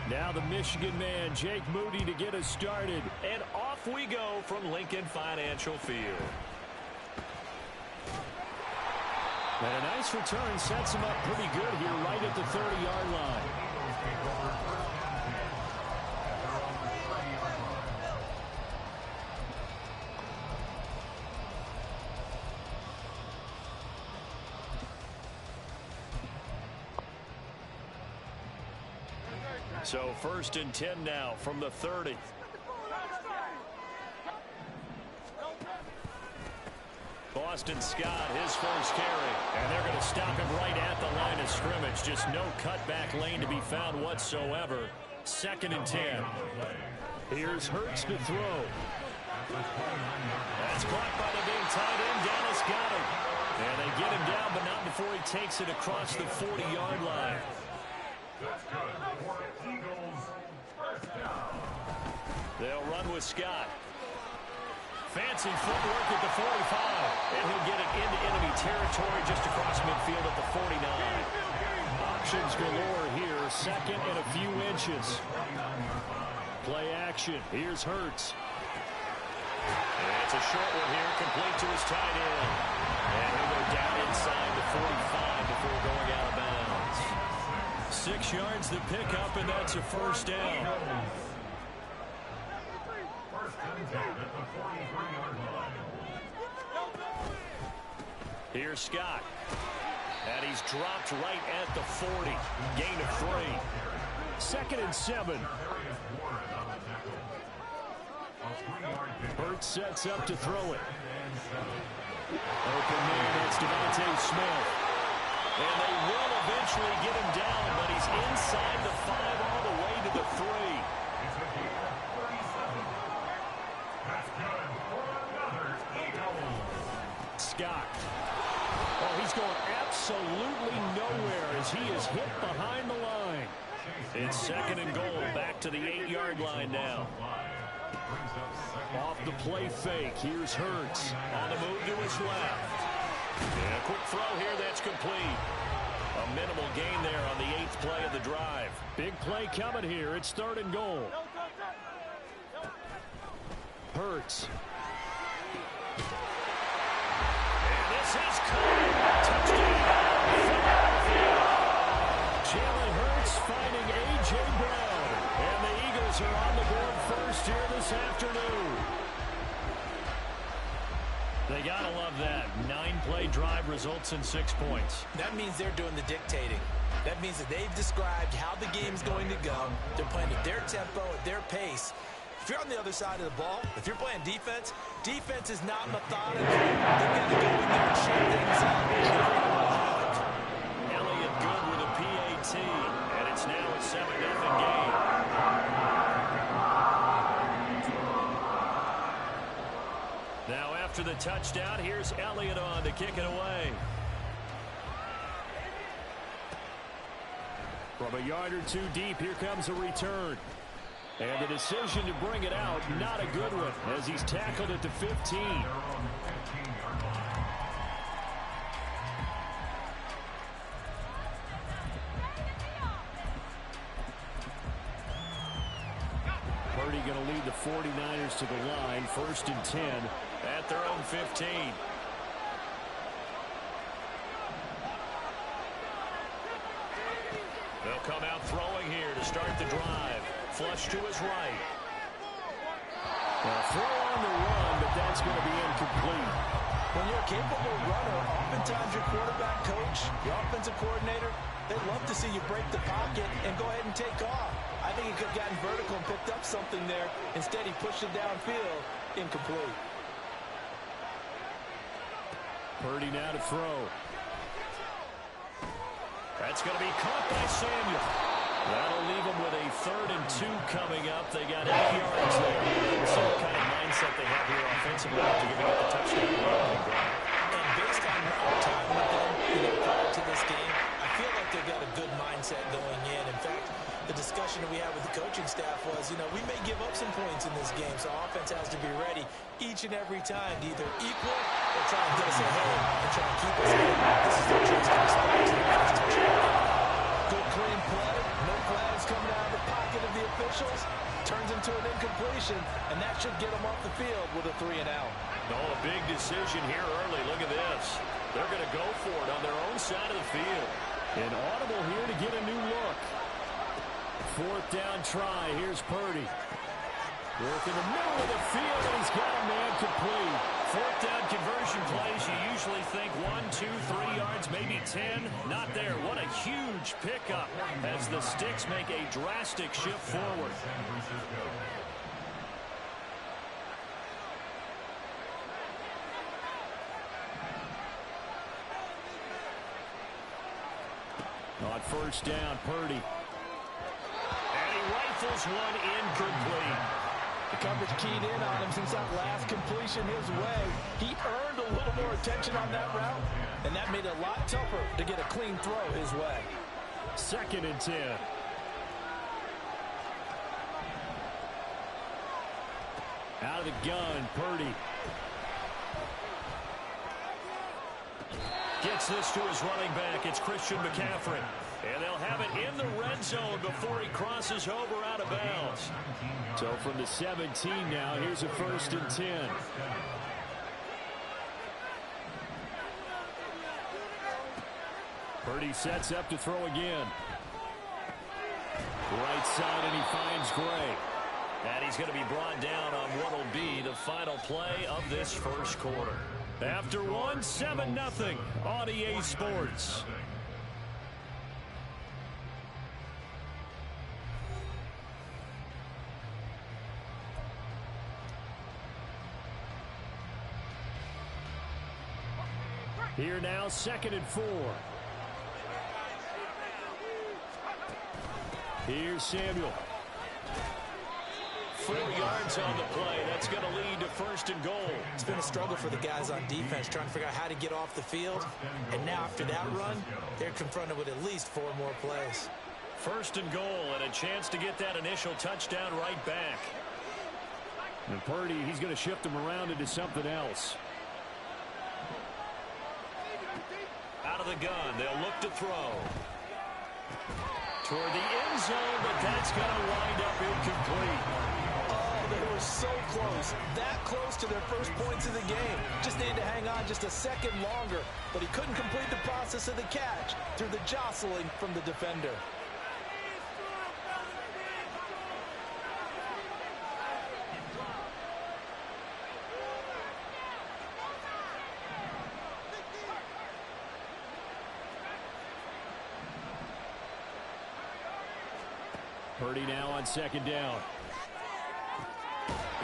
Now the Michigan man, Jake Moody, to get us started. And off we go from Lincoln Financial Field. And a nice return sets him up pretty good here right at the 30-yard line. So 1st and 10 now from the 30. Boston Scott, his first carry. And they're going to stop him right at the line of scrimmage. Just no cutback lane to be found whatsoever. 2nd and 10. Here's Hurts to throw. That's caught by the big tight end, Dallas Goedert. And they get him down, but not before he takes it across the 40-yard line. They'll run with Scott. Fancy footwork at the 45. And he'll get it into enemy territory just across midfield at the 49. Options galore here. 2nd and a few inches. Play action. Here's Hurts. And it's a short one here, complete to his tight end. And he'll go down inside the 45 before going out of bounds. 6 yards to pick up, and that's a first down. Here's Scott. And he's dropped right at the 40. Gain of 3. 2nd and 7. Hurts sets up to throw it. Open man, that's Devontae Smith. And they will eventually get him down, but he's inside the 5 all the way to the 3. Scott. Oh, he's going absolutely nowhere as he is hit behind the line. It's 2nd and goal, back to the 8-yard line now. Off the play fake, here's Hurts. On the move to his left. And a quick throw here that's complete. A minimal gain there on the 8th play of the drive. Big play coming here. It's 3rd and goal. Hurts. And this is caught. Touchdown. Jalen Hurts finding A.J. Brown. And the Eagles are on the board first here this afternoon. They gotta love that. 9-play drive results in 6 points. That means they're doing the dictating. That means that they've described how the game's going to go. They're playing at their tempo, at their pace. If you're on the other side of the ball, if you're playing defense, defense is not methodical. They've got to go in there and shake things up. Elliott good with a PAT, and it's now a 7-0 game. Now after the touchdown, here's Elliott on to kick it away. From a yard or 2 deep, here comes a return. And the decision to bring it out, not a good one, as he's tackled at the 15. Purdy going to lead the 49ers to the line, 1st and 10. At their own 15. They'll come out throwing here to start the drive. Flush to his right. Throw on the run, but that's going to be incomplete. When you're a capable runner, oftentimes your quarterback coach, your offensive coordinator, they love to see you break the pocket and go ahead and take off. I think he could have gotten vertical and picked up something there. Instead, he pushed it downfield. Incomplete. Purdy now to throw. That's going to be caught by Samuel. That'll leave them with a 3rd and 2 coming up. They got 8 yards there. We'll see what kind of mindset they have here offensively after giving up the touchdown. And based on our time with them, prior to this game, I feel like they've got a good mindset going in. In fact, the discussion that we had with the coaching staff was, we may give up some points in this game, so offense has to be ready each and every time to either equal or try and get us ahead and try and keep us ahead. This is their chance to respond to the first touchdown. Good clean play. No flags coming out of the pocket of the officials. Turns into an incompletion, and that should get them off the field with a 3-and-out. No, a big decision here early. Look at this. They're going to go for it on their own side of the field. An audible here to get a new look. Fourth down try. Here's Purdy. Work in the middle of the field, and he's got a man complete. Fourth down conversion plays, you usually think 1, 2, 3 yards, maybe 10. Not there. What a huge pickup as the Sticks make a drastic shift forward. On first down, Purdy. And he rifles one incomplete. The coverage keyed in on him since that last completion his way. He earned a little more attention on that route, and that made it a lot tougher to get a clean throw his way. 2nd and 10. Out of the gun, Purdy. Gets this to his running back. It's Christian McCaffrey. And they'll have it in the red zone before he crosses over out of bounds. So from the 17 now, here's a 1st and 10. Purdy sets up to throw again. Right side, and he finds Gray. And he's going to be brought down on what will be the final play of this first quarter. After one, 7-0 on EA Sports. Here now, 2nd and 4. Here's Samuel. 4 yards on the play. That's going to lead to 1st and goal. It's been a struggle for the guys on defense trying to figure out how to get off the field. And now after that run, they're confronted with at least 4 more plays. 1st and goal, and a chance to get that initial touchdown right back. And Purdy, he's going to shift him around into something else. Out of the gun, they'll look to throw. Toward the end zone, but that's going to wind up incomplete. Oh, they were so close. That close to their first points of the game. Just needed to hang on just a second longer, but he couldn't complete the process of the catch through the jostling from the defender. Purdy now on 2nd down.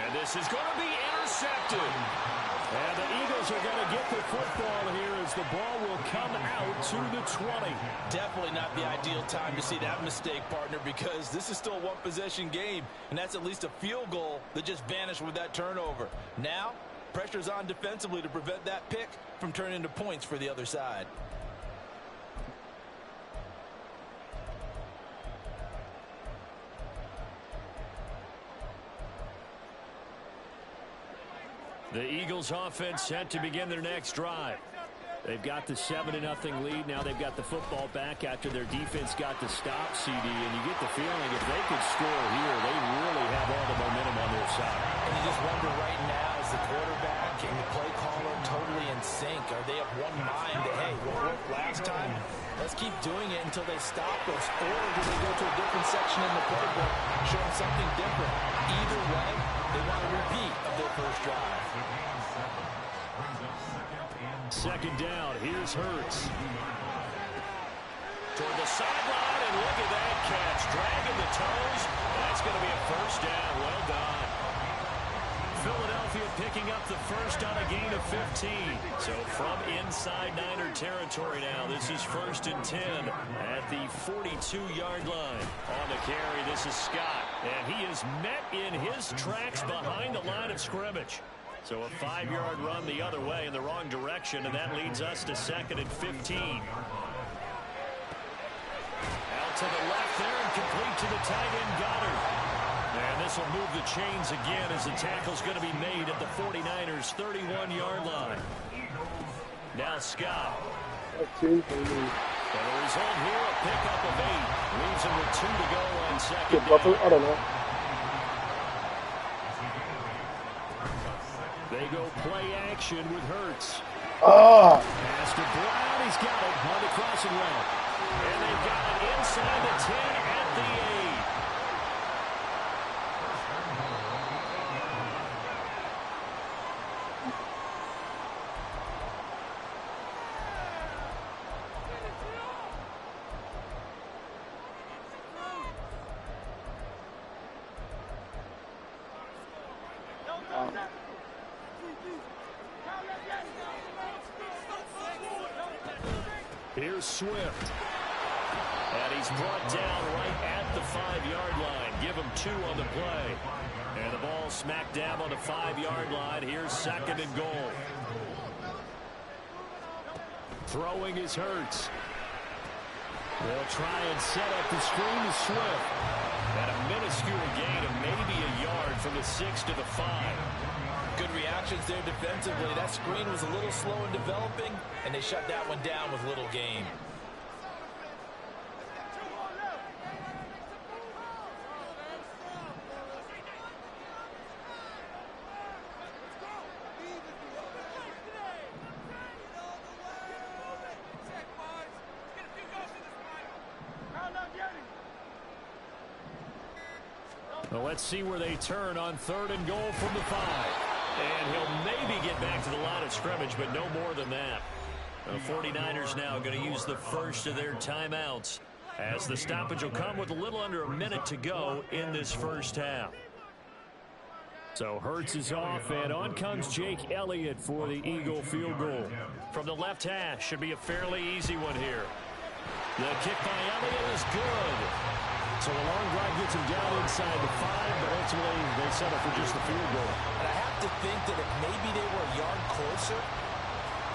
And this is going to be intercepted. And the Eagles are going to get the football here as the ball will come out to the 20. Definitely not the ideal time to see that mistake, partner, because this is still a one-possession game, and that's at least a field goal that just vanished with that turnover. Now, pressure's on defensively to prevent that pick from turning into points for the other side. The Eagles offense set to begin their next drive. They've got the 7-0 lead. Now they've got the football back after their defense got the stop, CD. And you get the feeling if they could score here, they really have all the momentum on their side. And you just wonder right now, is the quarterback and the play caller totally in sync? Are they of one mind that, hey, what worked last time? Let's keep doing it until they stop us. Or do they go to a different section in the playbook, showing something different? Either way, they want a repeat of their first drive. 2nd down. Here's Hurts. Toward the sideline, and look at that catch. Dragging the toes. That's going to be a 1st down. Well done. Philadelphia picking up the first on a gain of 15. So from inside Niner territory now, this is 1st and 10 at the 42-yard line. On the carry, this is Scott. And he is met in his tracks behind the line of scrimmage. So a 5-yard run the other way in the wrong direction, and that leads us to 2nd and 15. Out to the left there and complete to the tight end Goddard. And this will move the chains again as the tackle's going to be made at the 49ers' 31-yard line. Now Scott. And the result here, a pickup of 8. Leaves moves it with 2 to go on 2nd เก็บเราทุก down. อะไรนะ They go play action with Hurts. อ๋อ Pass to Brown. He's got it on the crossing route. And they've got it inside the 10 at the 8. Here's Swift. And he's brought down right at the 5-yard line. Give him 2 on the play. And the ball smacked down on the 5-yard line. Here's 2nd and goal. Throwing is Hurts. They'll try and set up the screen to Swift. And a minuscule gain of maybe a yard from the 6 to the 5. Good reactions there defensively. That screen was a little slow in developing, and they shut that one down with little gain. Well, let's see where they turn on 3rd and goal from the 5. And he'll maybe get back to the line of scrimmage, but no more than that. The 49ers now going to use the first of their timeouts, as the stoppage will come with a little under a minute to go in this first half. So Hurts is off, and on comes Jake Elliott for the Eagle field goal. From the left hash, should be a fairly easy one here. The kick by Elliott is good. So a long drive gets him down inside the 5, but ultimately they settle for just the field goal. And I have to think that if maybe they were a yard closer,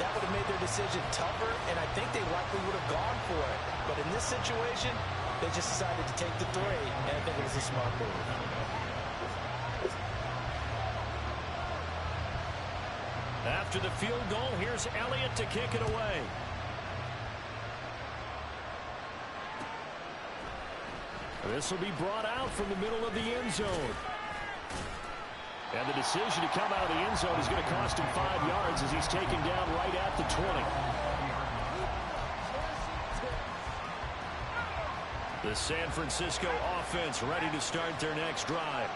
that would have made their decision tougher, and I think they likely would have gone for it. But in this situation, they just decided to take the 3, and I think it was a smart move. After the field goal, here's Elliott to kick it away. This will be brought out from the middle of the end zone. And the decision to come out of the end zone is going to cost him 5 yards as he's taken down right at the 20. The San Francisco offense ready to start their next drive.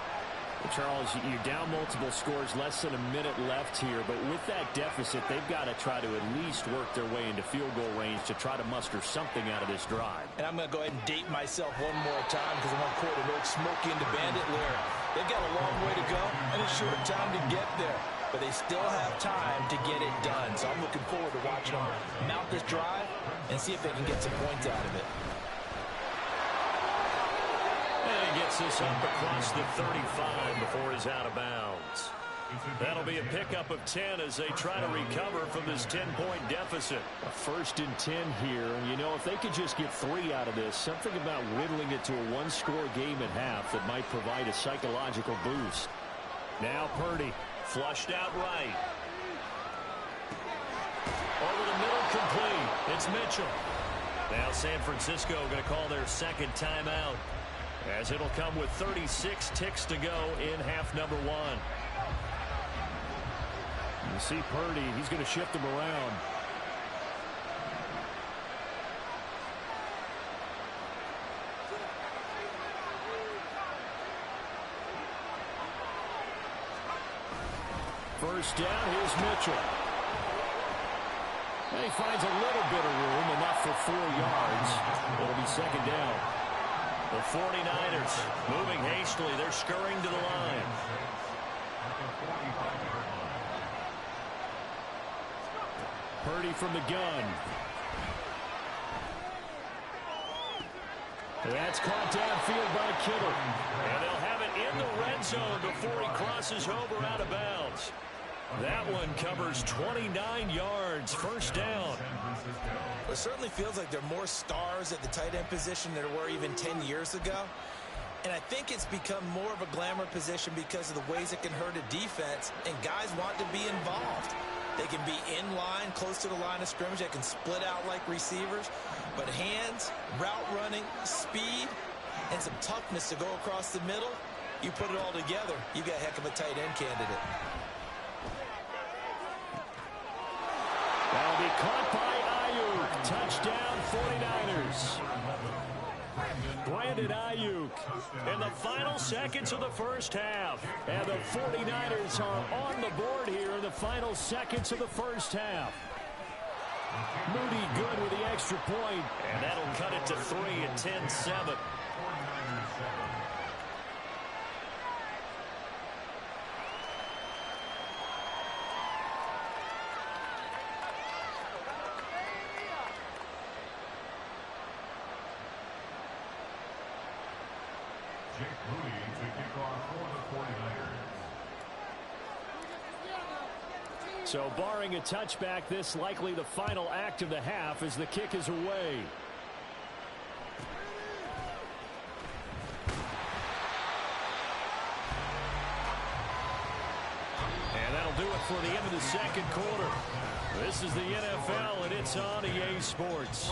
Well, Charles, you're down multiple scores, less than a minute left here, but with that deficit, they've got to try to at least work their way into field goal range to try to muster something out of this drive. And I'm going to go ahead and date myself one more time because I'm on court of old Smokey and the Bandit lyric. They've got a long way to go and a short time to get there, but they still have time to get it done. So I'm looking forward to watching them mount this drive and see if they can get some points out of it. And he gets this up across the 35 before he's out of bounds. That'll be a pickup of 10 as they try to recover from this 10-point deficit. A 1st and 10 here, and you know, if they could just get 3 out of this, something about whittling it to a 1-score game at half that might provide a psychological boost. Now Purdy, flushed out right. Over the middle, complete. It's Mitchell. Now San Francisco going to call their 2nd timeout, as it'll come with 36 ticks to go in half number 1. You see Purdy, he's going to shift him around. First down, here's Mitchell. And he finds a little bit of room, enough for 4 yards. It'll be 2nd down. The 49ers moving hastily. They're scurrying to the line. Purdy from the gun. That's caught downfield by Kittle. And they'll have it in the red zone before he crosses over out of bounds. That one covers 29 yards. First down. It certainly feels like there are more stars at the tight end position than there were even 10 years ago. And I think it's become more of a glamour position because of the ways it can hurt a defense, and guys want to be involved. They can be in line, close to the line of scrimmage. They can split out like receivers. But hands, route running, speed, and some toughness to go across the middle, you put it all together, you got a heck of a tight end candidate. That'll be caught by Ayuk. Touchdown 49ers. Brandon Ayuk in the final seconds of the first half. And the 49ers are on the board here in the final seconds of the first half. Moody good with the extra point. And that'll cut it to 3 at 10-7. So barring a touchback, this likely the final act of the half as the kick is away. And that'll do it for the end of the second quarter. This is the NFL, and it's on EA Sports.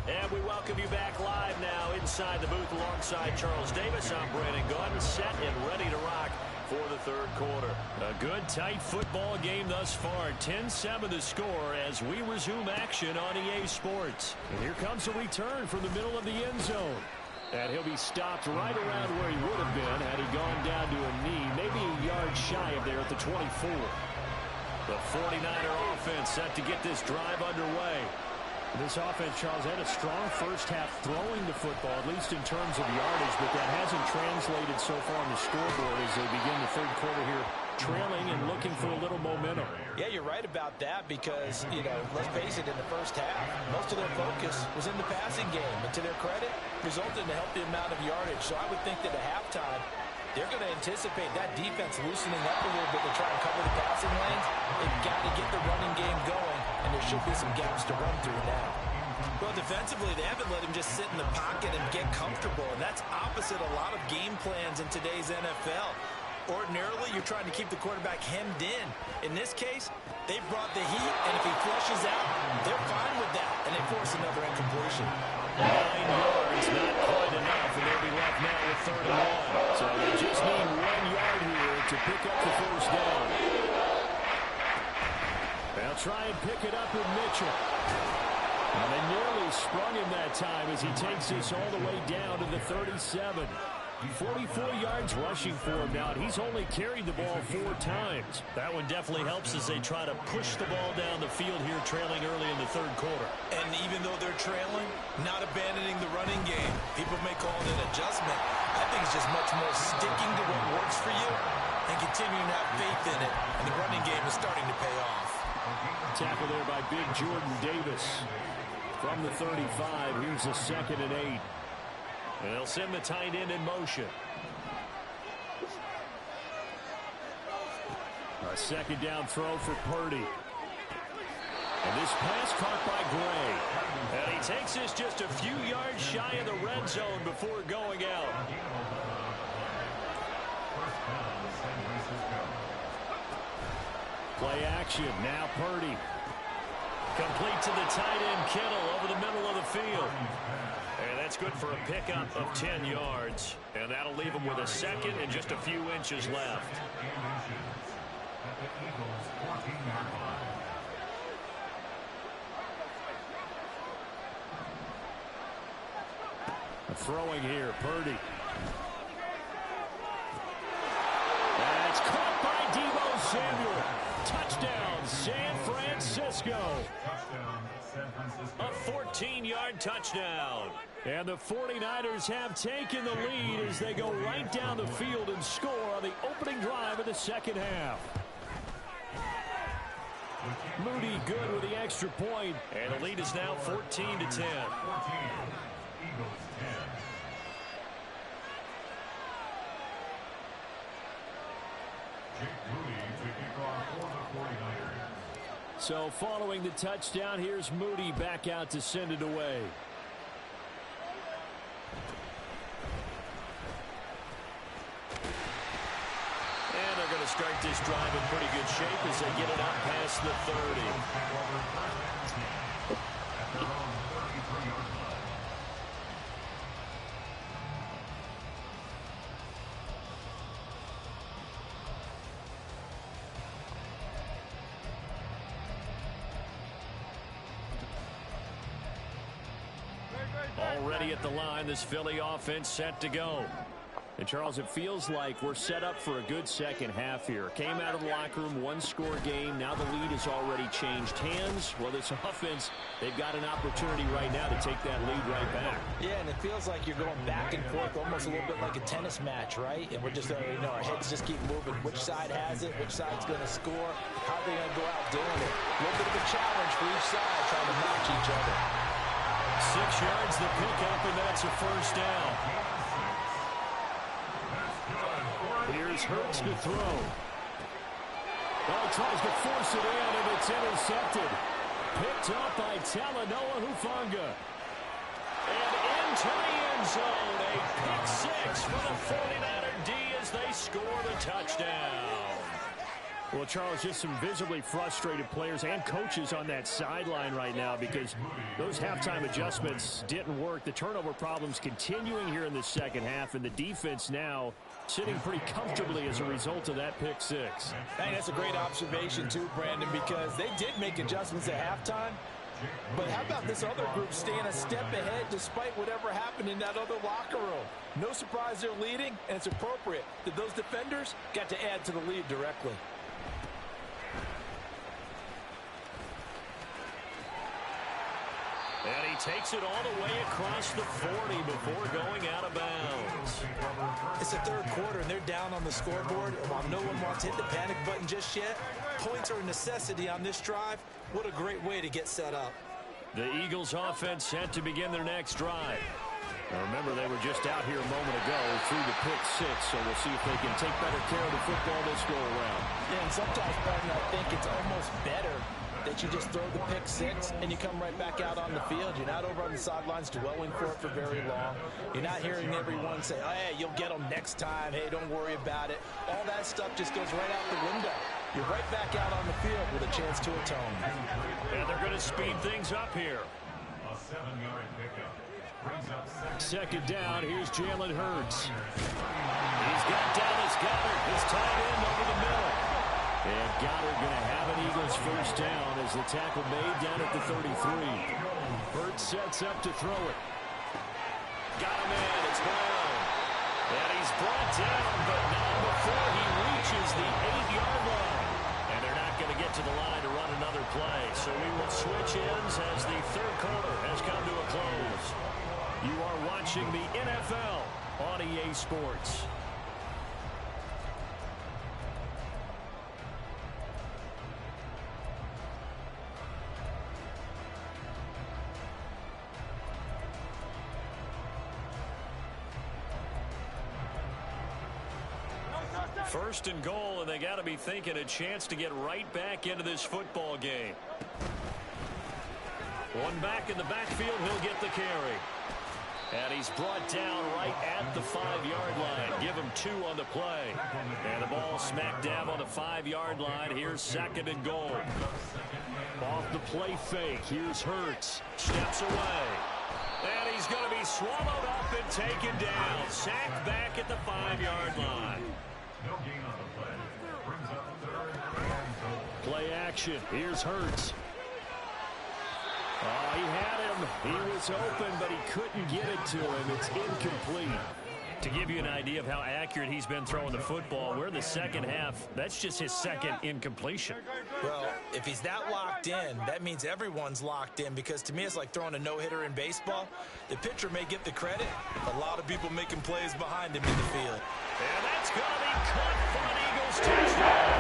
And we welcome you back live now inside the booth alongside Charles Davis. I'm Brandon Gunn, set and ready to rock for the third quarter. A good, tight football game thus far. 10-7 the score as we resume action on EA Sports. And here comes a return from the middle of the end zone. And he'll be stopped right around where he would have been had he gone down to a knee, maybe a yard shy of there at the 24. The 49er offense set to get this drive underway. This offense, Charles, had a strong first half throwing the football, at least in terms of yardage, but that hasn't translated so far on the scoreboard as they begin the third quarter here, trailing and looking for a little momentum. Yeah, you're right about that because, you know, let's face it, in the first half, most of their focus was in the passing game. And to their credit, resulted in a healthy amount of yardage. So I would think that at halftime, they're going to anticipate that defense loosening up a little bit to try and cover the passing lanes. They've got to get the running game going, and there should be some gaps to run through now. Well, defensively, they haven't let him just sit in the pocket and get comfortable, and that's opposite a lot of game plans in today's NFL. Ordinarily, you're trying to keep the quarterback hemmed in. In this case, they've brought the heat, and if he flushes out, they're fine with that, and they force another incompletion. 9 yards, not quite enough, and they'll be left now with 3rd and 1. So they just need 1 yard here to pick up the first down. They'll try and pick it up with Mitchell. And they nearly sprung him that time as he takes this all the way down to the 37. 44 yards rushing for him now, and he's only carried the ball 4 times. That one definitely helps as they try to push the ball down the field here, trailing early in the third quarter. And even though they're trailing, not abandoning the running game. People may call it an adjustment. I think it's just much more sticking to what works for you and continuing to have faith in it. And the running game is starting to pay off. Tackle there by big Jordan Davis. From the 35, here's a 2nd and 8. And they'll send the tight end in motion. A 2nd down throw for Purdy. And this pass caught by Gray. And he takes this just a few yards shy of the red zone before going out. Play action. Now Purdy. Complete to the tight end, Kittle, over the middle of the field. And that's good for a pickup of 10 yards. And that'll leave him with a 2nd and just a few inches left. Throwing here, Purdy. That's caught by Deebo Samuel. Touchdown, San Francisco. A 14-yard touchdown. And the 49ers have taken the lead as they go right down the field and score on the opening drive of the second half. Moody good with the extra point. And the lead is now 14-10. So following the touchdown, here's Moody back out to send it away. start this drive in pretty good shape as they get it up past the 30. Already at the line, this Philly offense set to go. And, Charles, it feels like we're set up for a good second half here. Came out of the locker room, one-score game. Now the lead has already changed hands. Well, this offense, they've got an opportunity right now to take that lead right back. Yeah, and it feels like you're going back and forth almost a little bit like a tennis match, right? And we're just, our heads just keep moving. Which side has it? Which side's going to score? How are they going to go out doing it? A little bit of a challenge for each side trying to match each other. 6 yards the pickup, and that's a first down. Here's Hurts to throw. He tries to force it in, and it's intercepted. Picked up by Talanoa Hufanga. And into the end zone. A pick six for the 49er D as they score the touchdown. Well, Charles, just some visibly frustrated players and coaches on that sideline right now because those halftime adjustments didn't work. The turnover problems continuing here in the second half, and the defense now sitting pretty comfortably as a result of that pick six. Hey, that's a great observation too, Brandon, because they did make adjustments at halftime. But how about this other group staying a step ahead despite whatever happened in that other locker room? No surprise they're leading, and it's appropriate that those defenders got to add to the lead directly. And he takes it all the way across the 40 before going out of bounds. It's the third quarter, and they're down on the scoreboard. While no one wants to hit the panic button just yet, points are a necessity on this drive. What a great way to get set up. The Eagles offense set to begin their next drive. Now remember, they were just out here a moment ago through the pick six, so we'll see if they can take better care of the football this go around. Yeah, and sometimes, Brandon, I think it's almost better that you just throw the pick six and you come right back out on the field. You're not over on the sidelines dwelling for it for very long. You're not hearing everyone say, oh, hey, you'll get them next time. Hey, don't worry about it. All that stuff just goes right out the window. You're right back out on the field with a chance to atone. And they're going to speed things up here. A 7-yard pickup. Second down, here's Jalen Hurts. He's got Dallas Goedert, his tight end over the middle. And Goddard going to have an Eagles first down as the tackle made down at the 33. Hurts sets up to throw it. Got him in, it's Brown. And he's brought down, but not before he reaches the 8-yard line. And they're not going to get to the line to run another play. So we will switch ends as the third quarter has come to a close. You are watching the NFL on EA Sports. First and goal, and they got to be thinking a chance to get right back into this football game. One back in the backfield, he'll get the carry. And he's brought down right at the 5-yard line. Give him 2 on the play. And the ball smack dab on the 5-yard line. Here's second and goal. Off the play fake. Here's Hurts. Steps away. And he's going to be swallowed up and taken down. Sacked back at the 5-yard line. No gain on the play. Brings up third and goal. Play action. Here's Hurts. Oh, he had him. He was open, but he couldn't get it to him. It's incomplete. To give you an idea of how accurate he's been throwing the football, we're in the second half. That's just his second incompletion. Well, if he's that locked in, that means everyone's locked in, because to me it's like throwing a no-hitter in baseball. The pitcher may get the credit. A lot of people making plays behind him in the field. And that's going to be caught for an Eagles touchdown.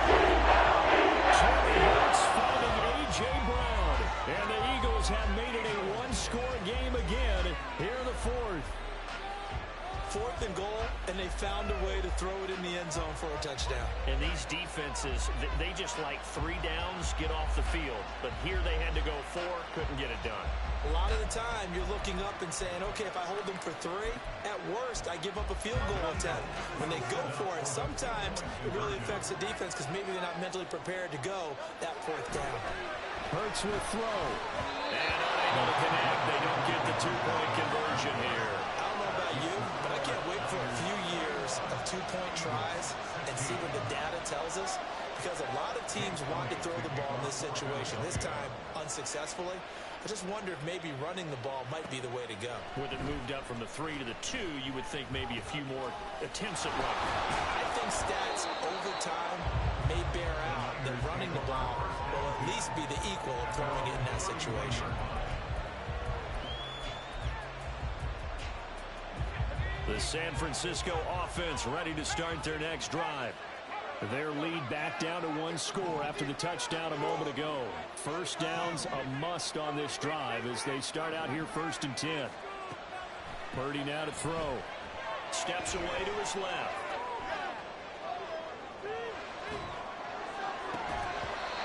Jimmy Hurts finding A.J. Brown. And the Eagles have made it a one-score game again here in the fourth. 4th and goal, and they found a way to throw it in the end zone for a touchdown. And these defenses, they just like 3 downs, get off the field. But here they had to go 4, couldn't get it done. A lot of the time, you're looking up and saying, okay, if I hold them for 3, at worst, I give up a field goal attempt. When they go for it, sometimes it really affects the defense because maybe they're not mentally prepared to go that 4th down. Hurts with throw. And unable to connect. They don't get the 2-point conversion here. I don't know about you, but I can't wait for a few years of 2-point tries and see what the data tells us, because a lot of teams want to throw the ball in this situation, this time unsuccessfully. I just wonder if maybe running the ball might be the way to go. With it moved up from the 3 to the 2, you would think maybe a few more attempts at running. I think stats over time may bear out that running the ball will at least be the equal of throwing it in that situation. The San Francisco offense ready to start their next drive. Their lead back down to 1 score after the touchdown a moment ago. First down's a must on this drive as they start out here 1st and 10. Purdy now to throw. Steps away to his left.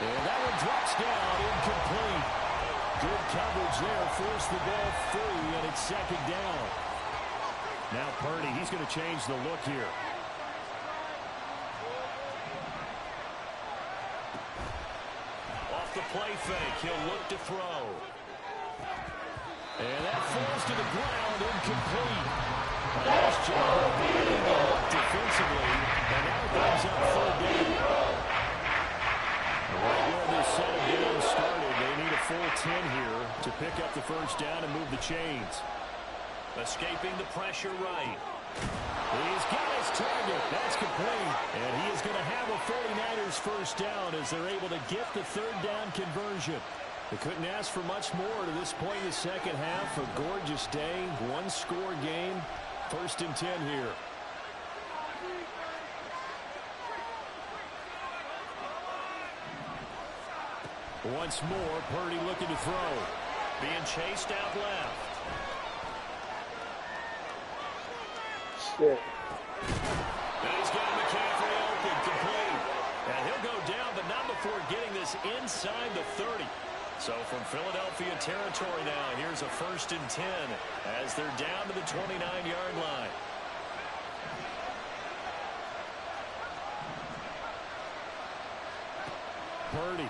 And that one drops down, incomplete. Good coverage there, forced the ball free, and it's 2nd down. Now Purdy, he's going to change the look here. Off the play fake, he'll look to throw. And that falls to the ground, incomplete. Nice job of getting the look defensively, and now it brings up 3rd down. Right where this set of downs started, they need a full 10 here to pick up the 1st down and move the chains. Escaping the pressure right. He's got his target. That's complete. And he is going to have a 49ers 1st down as they're able to get the 3rd down conversion. They couldn't ask for much more to this point in the 2nd half. A gorgeous day, 1-score game. 1st and 10 here. Once more, Purdy looking to throw. Being chased out left. Shit. And he's got McCaffrey open, complete. And he'll go down, but not before getting this inside the 30. So from Philadelphia territory now, here's a 1st and 10 as they're down to the 29-yard line. Purdy.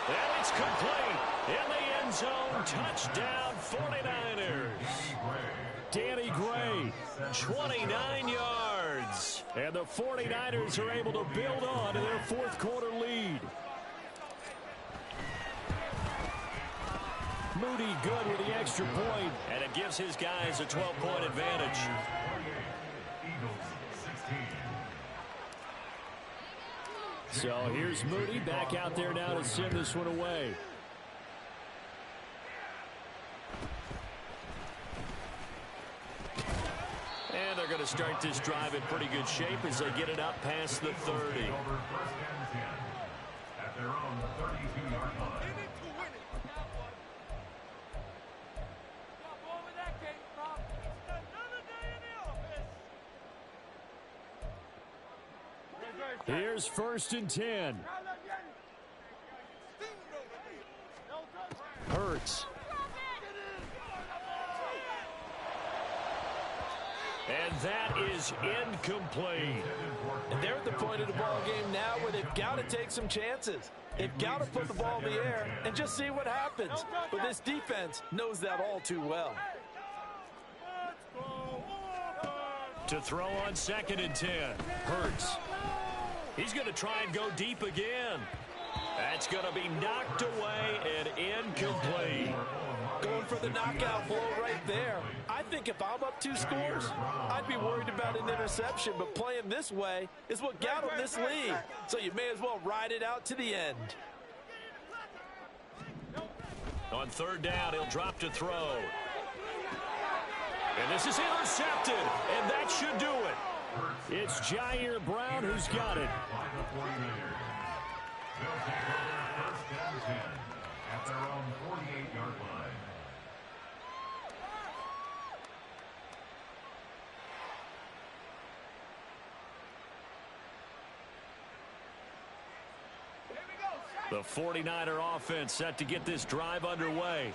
And it's complete. In the end zone, touchdown 49ers. Danny Gray, 29 yards. and the 49ers are able to build on to their 4th quarter lead. Moody good with the extra point. And it gives his guys a 12-point advantage. So here's Moody back out there now to send this one away. And they're going to start this drive in pretty good shape as they get it up past the 30. At their own 32-yard line. Here's 1st and 10. Hurts. And that is incomplete. And they're at the point of the ball game now where they've got to take some chances. They've got to put the ball in the air and just see what happens. But this defense knows that all too well. To throw on 2nd and 10. Hurts. He's going to try and go deep again. That's going to be knocked away and incomplete. Going for the knockout blow right there. I think if I'm up 2 scores, I'd be worried about an interception, but playing this way is what got him this lead. So you may as well ride it out to the end. On 3rd down, he'll drop to throw. And this is intercepted, and that should do it. It's Jair Brown who's got it. They'll take over 1st and 10 at their own 48-yard line. The 49er offense set to get this drive underway.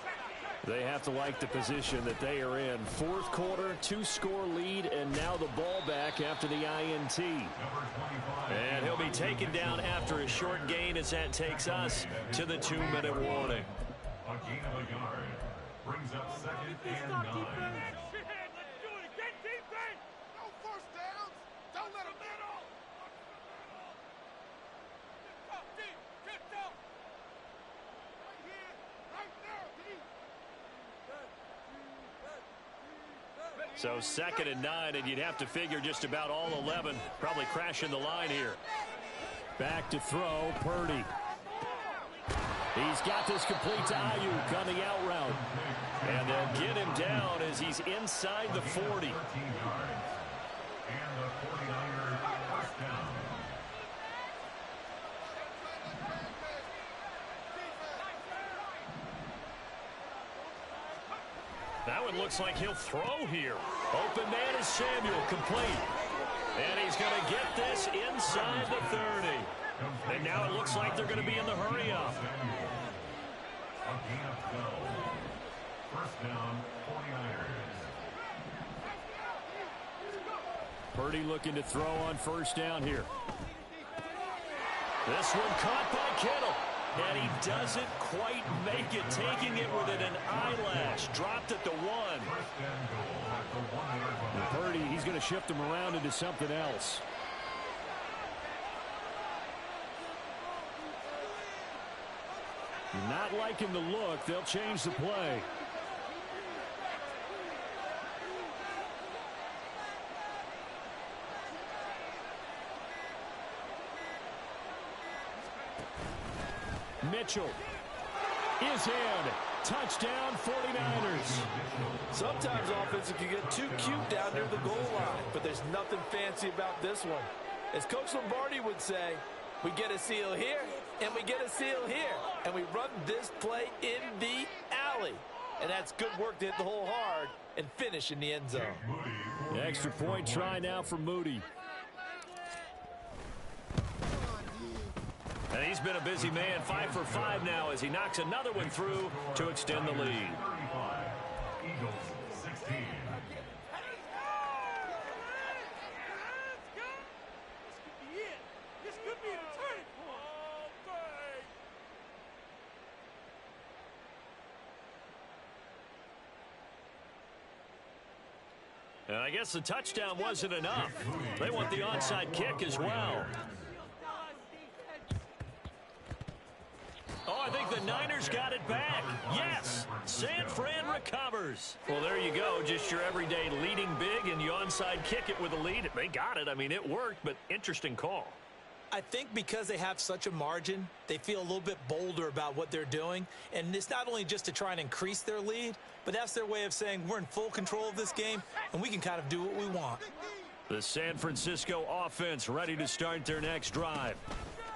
They have to like the position that they are in. Fourth quarter, 2-score lead, and now the ball back after the INT. And he'll be taken down after a short gain as that takes us to the 2-minute warning. A gain of a yard brings up second and 9. So 2nd and 9, and you'd have to figure just about all 11 probably crashing the line here. Back to throw, Purdy. He's got this complete to Ayuk on the out route. And they'll get him down as he's inside the 40. 13 yards. And the 49ers first down. That one looks like he'll throw here. Open man is Samuel, complete. And he's going to get this inside the 30. And now it looks like they're going to be in the hurry-up. A gain of 12. First down, 49ers. Purdy looking to throw on first down here. This one caught by Kittle. And he doesn't quite make it, taking it within an eyelash. Dropped at the 1. First and goal at the 1-yard line. And Purdy, he's going to shift him around into something else. Not liking the look. They'll change the play. Mitchell is in. Touchdown, 49ers. Sometimes offenses can get too cute down near the goal line, but there's nothing fancy about this one. As Coach Lombardi would say, we get a seal here, and we get a seal here, and we run this play in the alley. And that's good work to hit the hole hard and finish in the end zone. Extra point try now for Moody. And he's been a busy man, 5 for 5 now as he knocks another one through to extend the lead. 35. Eagles 16. And I guess the touchdown wasn't enough. They want the onside kick as well. Oh, I think the Niners got it back. Yes, San Fran recovers. Well, there you go. Just your everyday leading big, and you onside kick it with a lead. They got it. I mean, it worked, but interesting call. I think because they have such a margin, they feel a little bit bolder about what they're doing. And it's not only just to try and increase their lead, but that's their way of saying we're in full control of this game, and we can kind of do what we want. The San Francisco offense ready to start their next drive.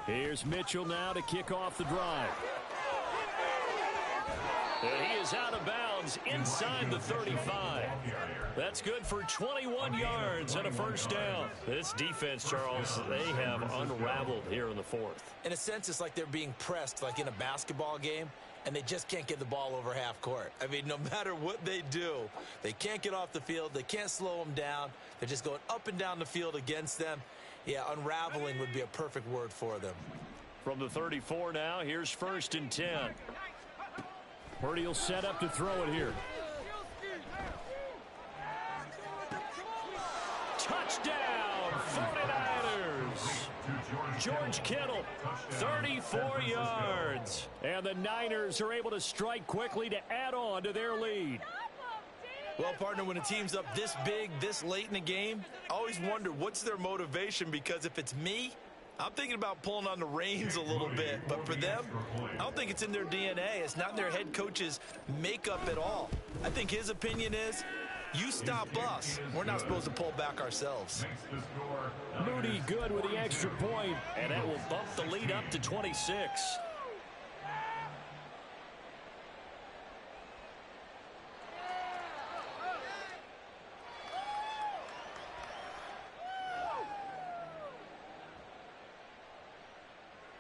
Here's Mitchell now to kick off the drive. And he is out of bounds inside the 35. That's good for 21 yards and a first down. This defense, Charles, they have unraveled here in the 4th. In a sense, it's like they're being pressed like in a basketball game, and they just can't get the ball over half court. I mean, no matter what they do, they can't get off the field. They can't slow them down. They're just going up and down the field against them. Yeah, unraveling would be a perfect word for them. From the 34 now, here's 1st and 10. Purdy will set up to throw it here. Touchdown, 49ers. George Kittle, 34 yards. And the Niners are able to strike quickly to add on to their lead. Well, partner, when a team's up this big, this late in the game, I always wonder what's their motivation, because if it's me, I'm thinking about pulling on the reins a little bit. But for them, I don't think it's in their DNA. It's not in their head coach's makeup at all. I think his opinion is, you stop us. We're not supposed to pull back ourselves. Moody good with the extra point. And that will bump the lead up to 26.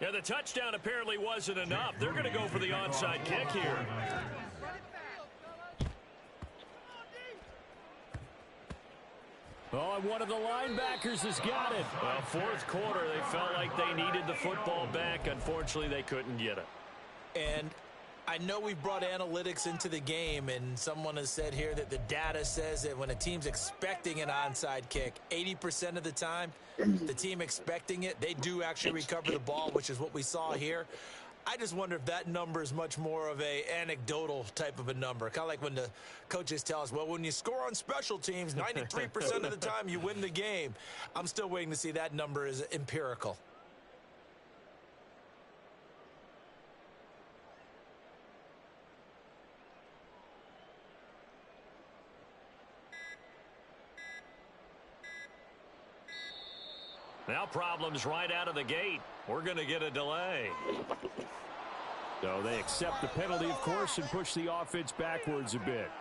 And the touchdown apparently wasn't enough. They're going to go for the onside kick here. Oh, and one of the linebackers has got it. Well, fourth quarter, they felt like they needed the football back. Unfortunately, they couldn't get it. And I know we've brought analytics into the game, and someone has said here that the data says that when a team's expecting an onside kick, 80% of the time, the team expecting it, they do actually recover the ball, which is what we saw here. I just wonder if that number is much more of a anecdotal type of a number. Kind of like when the coaches tell us, well, when you score on special teams, 93% of the time you win the game. I'm still waiting to see that number is empirical. Now problems right out of the gate. We're going to get a delay. So they accept the penalty, of course, and push the offense backwards a bit.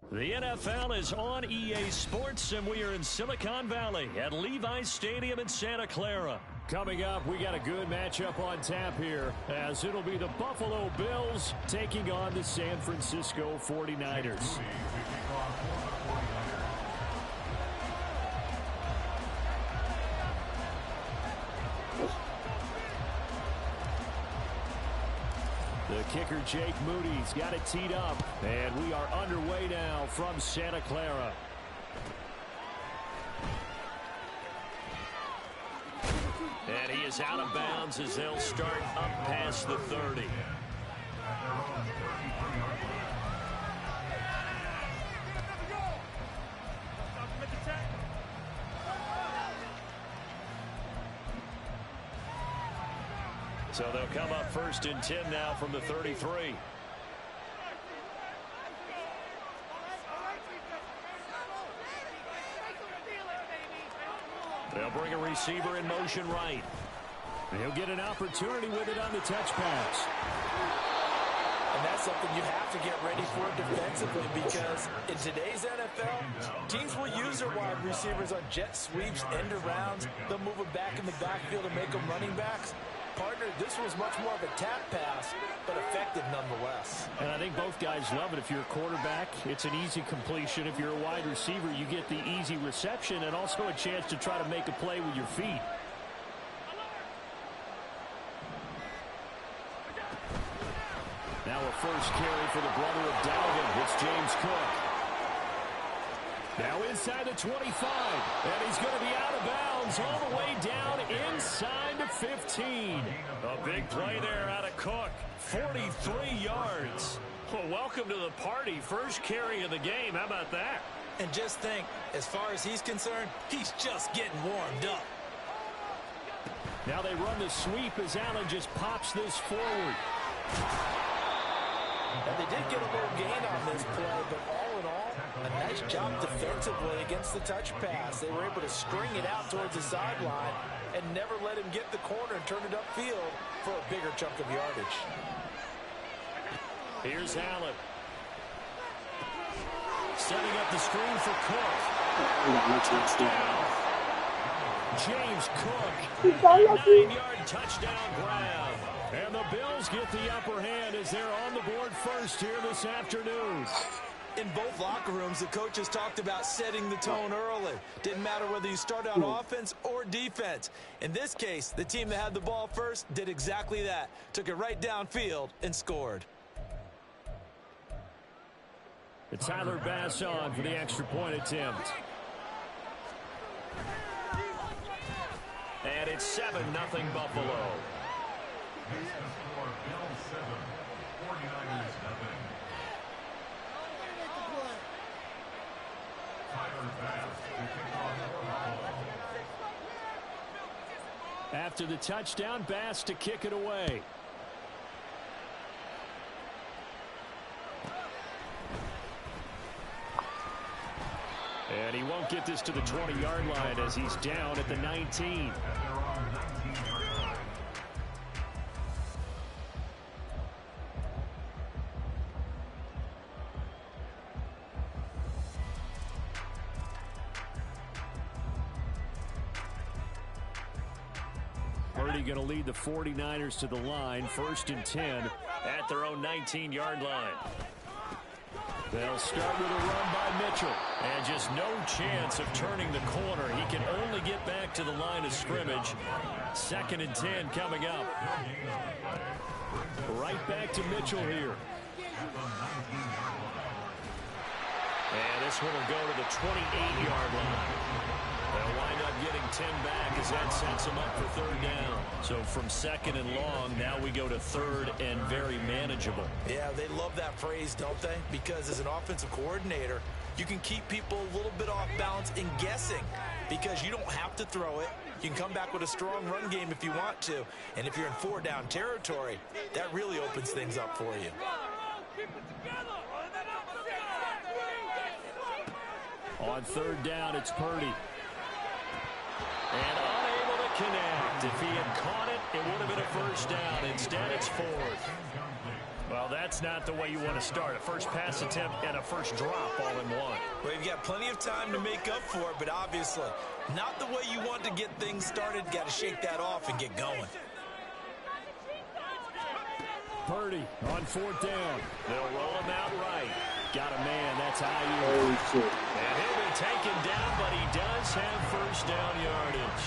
The NFL is on EA Sports, and we are in Silicon Valley at Levi's Stadium in Santa Clara. Coming up, we got a good matchup on tap here, as it'll be the Buffalo Bills taking on the San Francisco 49ers. The kicker, Jake Moody's got it teed up, and we are underway now from Santa Clara. And he is out of bounds as they'll start up past the 30. So they'll come up 1st and 10 now from the 33. They'll bring a receiver in motion right. He'll get an opportunity with it on the touch pass. And that's something you have to get ready for defensively, because in today's NFL, teams will use their wide receivers on jet sweeps, end arounds. They'll move them back in the backfield and make them running backs. partner, this was much more of a tap pass, but effective nonetheless. And I think both guys love it. If you're a quarterback, it's an easy completion. If you're a wide receiver, you get the easy reception and also a chance to try to make a play with your feet. Now a first carry for the brother of Dalvin. It's James Cook. Now inside the 25, and he's going to be out of bounds all the way down inside the 15. A big play there out of Cook, 43 yards. Well, welcome to the party. First carry of the game. How about that? And just think, as far as he's concerned, he's just getting warmed up. Now they run the sweep as Allen just pops this forward. And they did get a little gain on this play, but all in all, a nice job defensively against the touch pass. They were able to string it out towards the sideline and never let him get the corner and turn it upfield for a bigger chunk of yardage. Here's Allen. Setting up the screen for Cook. Touchdown. James Cook. 9-yard touchdown grab. And the Bills get the upper hand as they're on the board first here this afternoon. In both locker rooms, the coaches talked about setting the tone early. Didn't matter whether you started on offense or defense. In this case, the team that had the ball first did exactly that. Took it right downfield and scored. It's Tyler Bass on for the extra point attempt. And it's 7-0 Buffalo. This is for Bills 7, 49ers nothing. Tyler Bass to kick off for Buffalo. After the touchdown, Bass to kick it away. And he won't get this to the 20-yard line as he's down at the 19. Purdy going to lead the 49ers to the line, 1st and 10 at their own 19-yard line. They'll start with a run by Mitchell. And just no chance of turning the corner. He can only get back to the line of scrimmage. 2nd and 10 coming up. Right back to Mitchell here. And this one will go to the 28-yard line. They'll wind up getting 10 back as that sets them up for 3rd down. So from 2nd and long, now we go to 3rd and very manageable. Yeah, they love that phrase, don't they? Because as an offensive coordinator, you can keep people a little bit off balance and guessing because you don't have to throw it. You can come back with a strong run game if you want to. And if you're in 4-down territory, that really opens things up for you. On 3rd down, it's Purdy. And unable to connect. If he had caught it, it would have been a 1st down. Instead, it's 4th. Well, that's not the way you want to start. A first pass attempt and a first drop all in one. Well, you've got plenty of time to make up for it, but obviously not the way you want to get things started. Got to shake that off and get going. Purdy on 4th down. They'll roll him out right. Got a man. That's IU. And he'll be taken down, but he does have 1st down yardage.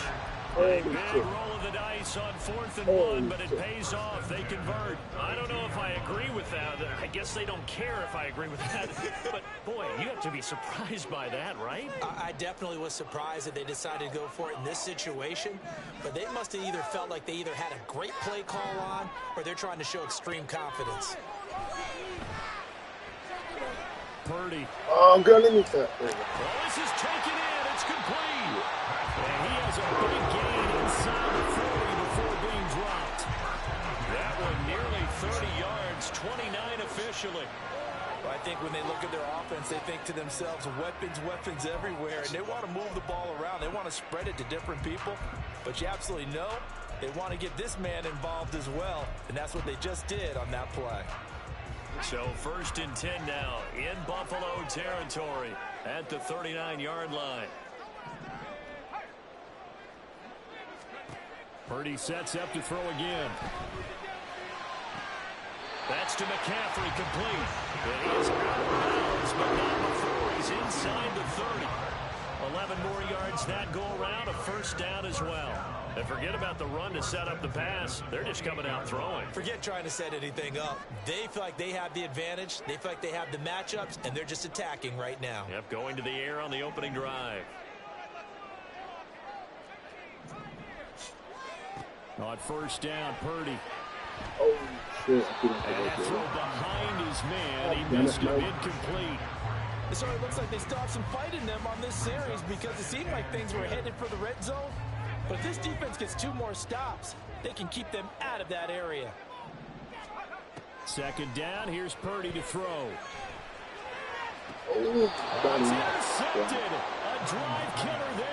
A big roll of the dice on 4th and 1, but it pays off. They convert. I don't know if I agree with that. I guess they don't care if I agree with that. But, boy, you have to be surprised by that, right? I definitely was surprised that they decided to go for it in this situation. But they must have either felt like they either had a great play call on or they're trying to show extreme confidence. Purdy. Oh, I'm going to need that. Well, this is taken in. It's complete. And he has a big gain inside the 40 before being dropped. That one nearly 30 yards, 29 officially. Well, I think when they look at their offense, they think to themselves, weapons everywhere, and they want to move the ball around. They want to spread it to different people, but you absolutely know they want to get this man involved as well, and that's what they just did on that play. So 1st and 10 now in Buffalo territory at the 39-yard line. Purdy sets up to throw again. That's to McCaffrey, complete. And he is out of bounds, but not before he's inside the 30. 11 more yards that go around, a first down as well. And forget about the run to set up the pass. They're just coming out throwing. Forget trying to set anything up. They feel like they have the advantage. They feel like they have the matchups, and they're just attacking right now. Yep, going to the air on the opening drive. On first down, Purdy. Oh, shit. And that throw behind his man. He missed him, incomplete. It sort of looks like they still have some fight in them on this series because it seemed like things were headed for the red zone. But if this defense gets 2 more stops, they can keep them out of that area. Second down, here's Purdy to throw. Oh, It's intercepted. A drive killer there.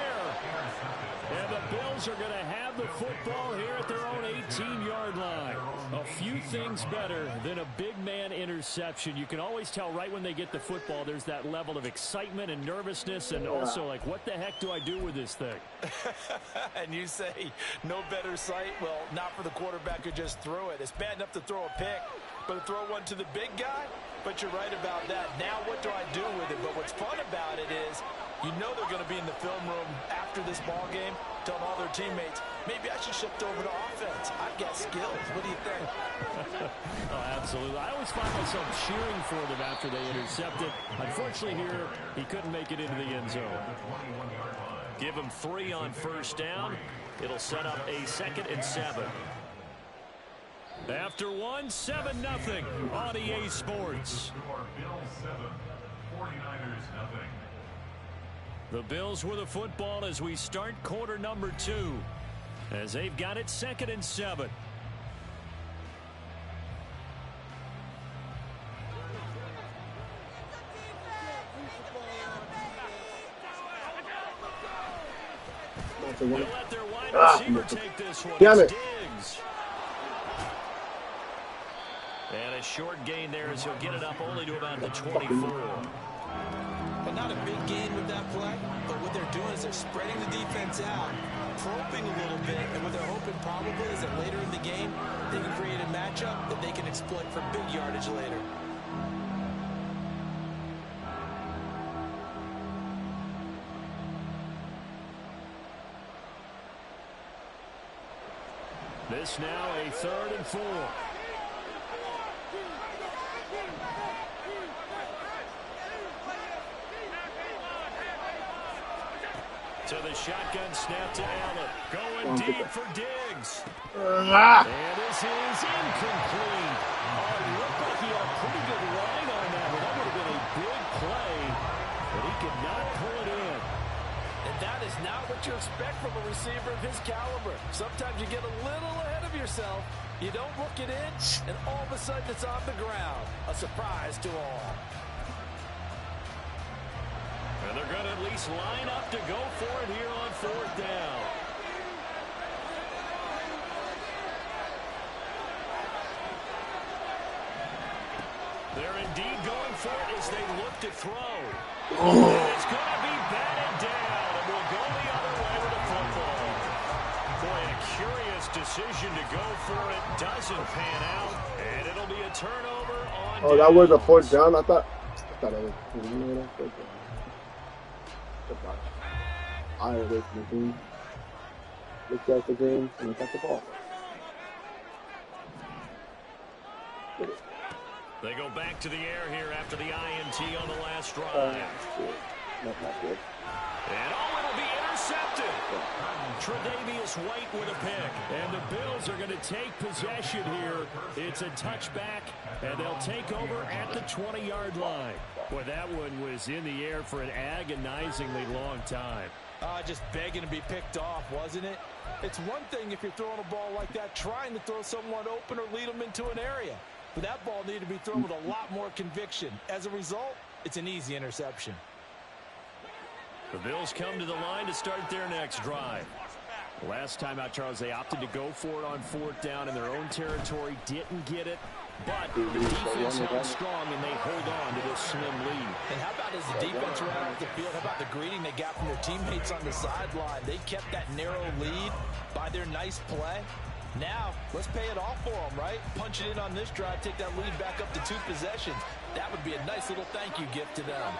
And the Bills are going to have the football here at their own 18-yard line. A few things better than a big man interception. You can always tell right when they get the football, there's that level of excitement and nervousness, and also like, what the heck do I do with this thing? And you say, no better sight? Well, not for the quarterback who just threw it. It's bad enough to throw a pick, but to throw one to the big guy? But you're right about that. Now what do I do with it? But what's fun about it is, you know they're going to be in the film room after this ball game, telling all their teammates, maybe I should shift over to offense. I've got skills. What do you think? Oh, absolutely. I always find myself cheering for them after they intercept it. Unfortunately here, he couldn't make it into the end zone. Give him 3 on first down. It'll set up a 2nd and 7. After 1, 7-0 on EA Sports. Bills 7, 49ers nothing. The Bills with the football as we start quarter number 2. As they've got it 2nd and 7. They'll let their wide receiver take this one. Damn it. Diggs. And a short gain there as he'll get it up only to about the 24. But not a big gain with that play. But what they're doing is they're spreading the defense out, probing a little bit, and what they're hoping probably is that later in the game, they can create a matchup that they can exploit for big yardage later. This now a 3rd and 4. To the shotgun snap to Allen. Going deep for Diggs. And this is incomplete. Oh, it looked like he had a pretty good line on that one. That would have been a big play, but he could not pull it in. And that is not what you expect from a receiver of his caliber. Sometimes you get a little ahead of yourself. You don't look it in, and all of a sudden it's on the ground. A surprise to all. And they're going to at least line up to go for it here on 4th down. They're indeed going for it as they look to throw. And it's going to be batted down, and we'll go the other way with the football. Boy, a curious decision to go for it. Doesn't pan out, and it'll be a turnover on Oh, that was a 4th down? I thought it was. I was looking. Looked at the game and looked at the ball. They go back to the air here after the INT on the last drive. That's not good. And it'll be intercepted. Tre'Davious White with a pick. And the Bills are going to take possession here. It's a touchback, and they'll take over at the 20-yard line. Boy, that one was in the air for an agonizingly long time. Just begging to be picked off, wasn't it? It's one thing if you're throwing a ball like that, trying to throw someone open or lead them into an area. But that ball needed to be thrown with a lot more conviction. As a result, it's an easy interception. The Bills come to the line to start their next drive. Last time out, Charles, they opted to go for it on 4th down in their own territory. Didn't get it. But the defense held strong, and they hold on to this slim lead. And how about as the defense ran off the field, how about the greeting they got from their teammates on the sideline? They kept that narrow lead by their nice play. Now, let's pay it off for them, right? Punch it in on this drive, take that lead back up to 2 possessions. That would be a nice little thank you gift to them.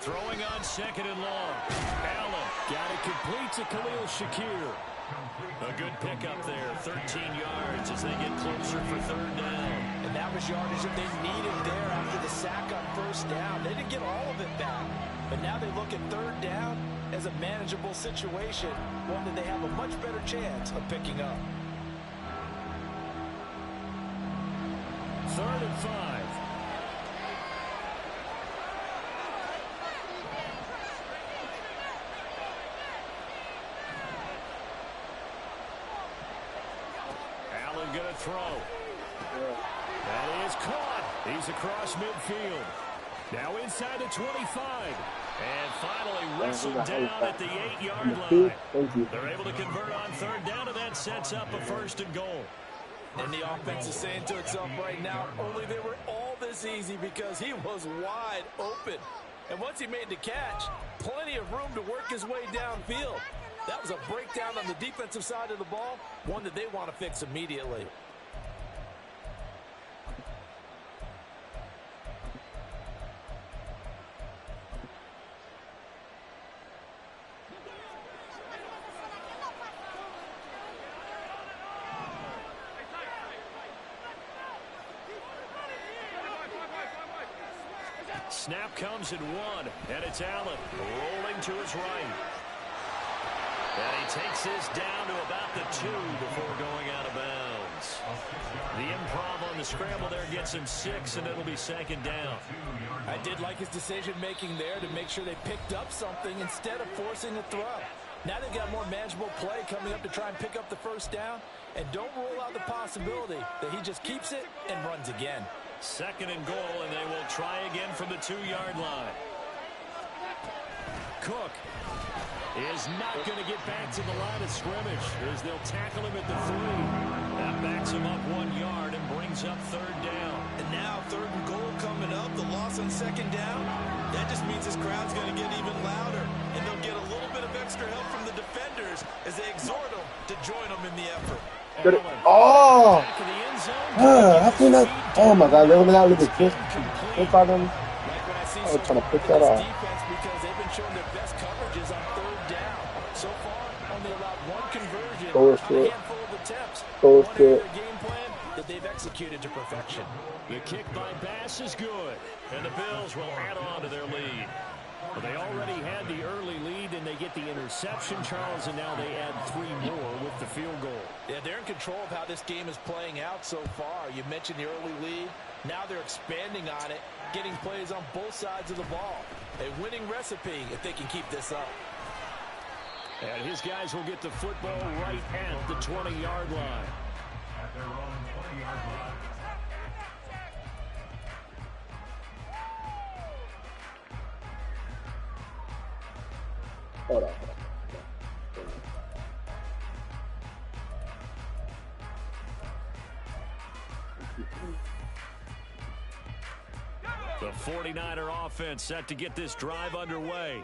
Throwing on 2nd and long. Allen got it complete to Khalil Shakir. A good pickup there, 13 yards as they get closer for 3rd down. And that was yardage that they needed there after the sack on 1st down. They didn't get all of it back, but now they look at 3rd down as a manageable situation, one that they have a much better chance of picking up. 3rd and 5. Allen gonna throw. That is caught. He's across midfield. Now inside the 25. And finally wrestled down at the 8-yard line. They're able to convert on 3rd down, and that sets up a 1st and goal. And the offense is saying to itself right now, only they were all this easy because he was wide open. And once he made the catch, plenty of room to work his way downfield. That was a breakdown on the defensive side of the ball, one that they want to fix immediately. Snap comes in 1, and it's Allen rolling to his right. And he takes this down to about the 2 before going out of bounds. The improv on the scramble there gets him 6, and it'll be 2nd down. I did like his decision-making there to make sure they picked up something instead of forcing a throw. Now they've got more manageable play coming up to try and pick up the 1st down, and don't rule out the possibility that he just keeps it and runs again. 2nd and goal, and they will try again from the 2-yard line. Cook is not going to get back to the line of scrimmage as they'll tackle him at the 3. That backs him up 1 yard and brings up 3rd down. And now 3rd and goal coming up, the loss on 2nd down. That just means this crowd's going to get even louder, and they'll get a little bit of extra help from the defenders as they exhort them to join them in the effort. Oh! How can I? Oh my God! Look at this. Look at them. I was trying to pick that off. Because they've been showing their best coverages on 3rd down. So far, only allowed 1 conversion on a handful of attempts. One of their game plan that they've executed to perfection. The kick by Bass is good, and the Bills will add on to their lead. Well, they already had the early lead, and they get the interception, Charles, and now they add 3 more with the field goal. Yeah, they're in control of how this game is playing out so far. You mentioned the early lead. Now they're expanding on it, getting plays on both sides of the ball. A winning recipe if they can keep this up. And his guys will get the football right at the 20-yard line. At their own 20-yard line. Hold on. The 49er offense set to get this drive underway.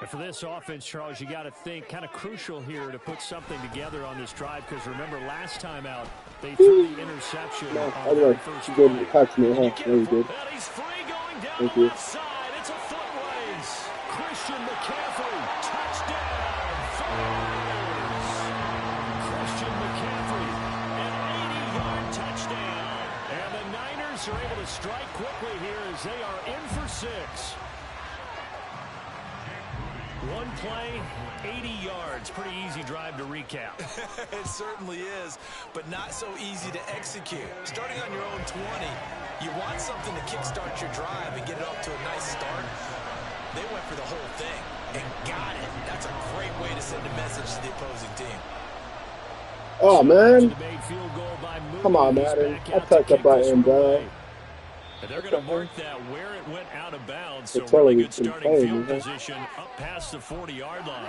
And for this offense, Charles, you got to think kind of crucial here to put something together on this drive, because remember last time out they threw the interception. No, I was going to catch me, huh? Very good. And he's free going down Thank the you. left side. It's a foot race. Christian McCaffrey, touchdown. Christian McCaffrey, an 80-yard touchdown. And the Niners are able to strike quickly here as they are in for 6. One play, 80 yards. Pretty easy drive to recap. It certainly is, but not so easy to execute. Starting on your own 20, you want something to kickstart your drive and get it off to a nice start. They went for the whole thing and got it. That's a great way to send a message to the opposing team. Oh, man. Come on, Madden. I touched that by him, bro. And they're going to mark that where it went out of bounds. So really good starting field position up past the 40-yard line.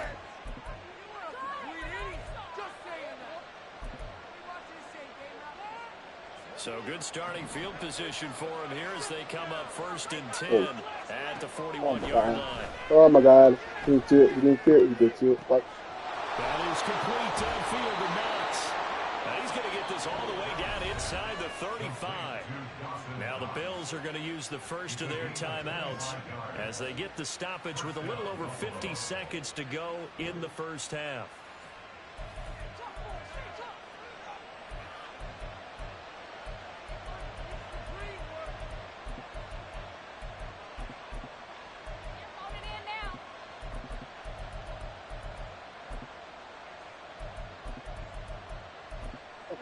So good starting field position for him here as they come up 1st and 10 at the 41-yard line. Oh my God. He didn't see it. He didn't see it. He did see it. Fuck. That is complete downfield to Knox. Now he's going to get this all the way down inside the 35. Now the Bills are going to use the first of their timeouts as they get the stoppage with a little over 50 seconds to go in the first half.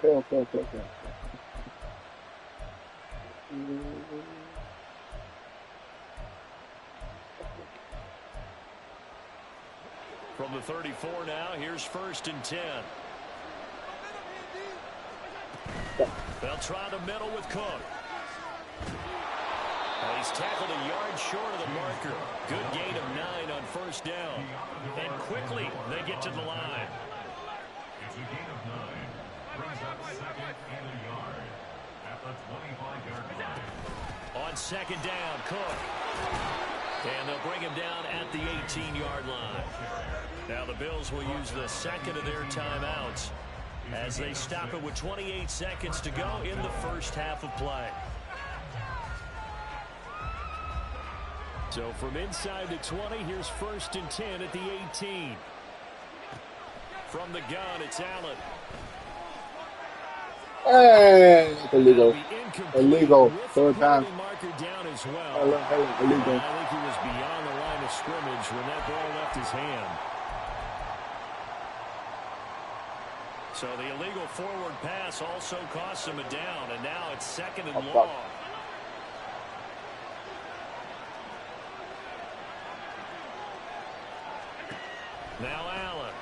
Okay. From the 34 now, here's 1st and 10. They'll try the middle with Cook. Well, he's tackled a yard short of the marker. Good gain of 9 on 1st down. And quickly, they get to the line. It's a gain of 9. Brings up 2nd and a yard at the 25-yard line. On 2nd down, Cook. And they'll bring him down at the 18-yard line. Now the Bills will use the second of their timeouts as they stop it with 28 seconds to go in the first half of play. So from inside the 20, here's 1st and 10 at the 18. From the gun, it's Allen. Hey, illegal. Illegal. Third time. Marker down as well. Illegal. I think he was beyond the line of scrimmage when that ball left his hand. So the illegal forward pass also costs him a down, and now it's 2nd and long. Now Allen.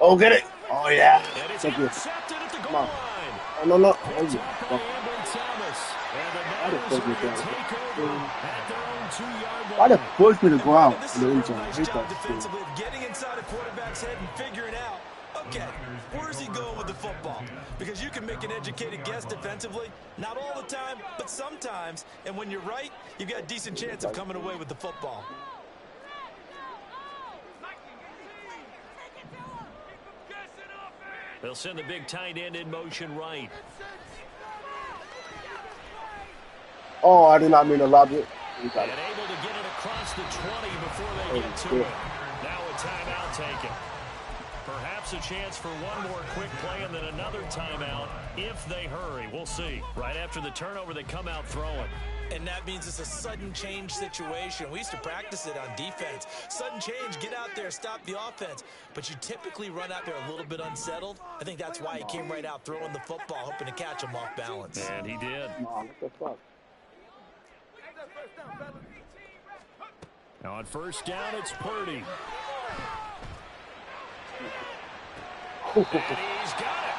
Oh, get it. Oh, yeah. And it's Thank you. intercepted at the goal Come on. line. Oh, no. Oh, Picked yeah. up by Amber Thomas. And the Niners are going to take over at their own 2-yard line. Why the force me to go out This in is the a end real zone? I nice hate job that shit. defensively of getting inside a quarterback's head and figuring out, okay, where's he going with the football? Because you can make an educated guess defensively, not all the time, but sometimes. And when you're right, you've got a decent chance of coming away with the football. They'll send the big tight end in motion right. Oh, I did not mean to lob it. And able to get it across the 20 before they get to it. Now a timeout taken. Perhaps a chance for one more quick play and then another timeout if they hurry. We'll see. Right after the turnover, they come out throwing. And that means it's a sudden change situation. We used to practice it on defense. Sudden change, get out there, stop the offense. But you typically run out there a little bit unsettled. I think that's why he came right out throwing the football, hoping to catch him off balance. And he did. What the fuck? Now on 1st down, it's Purdy. And he's got it.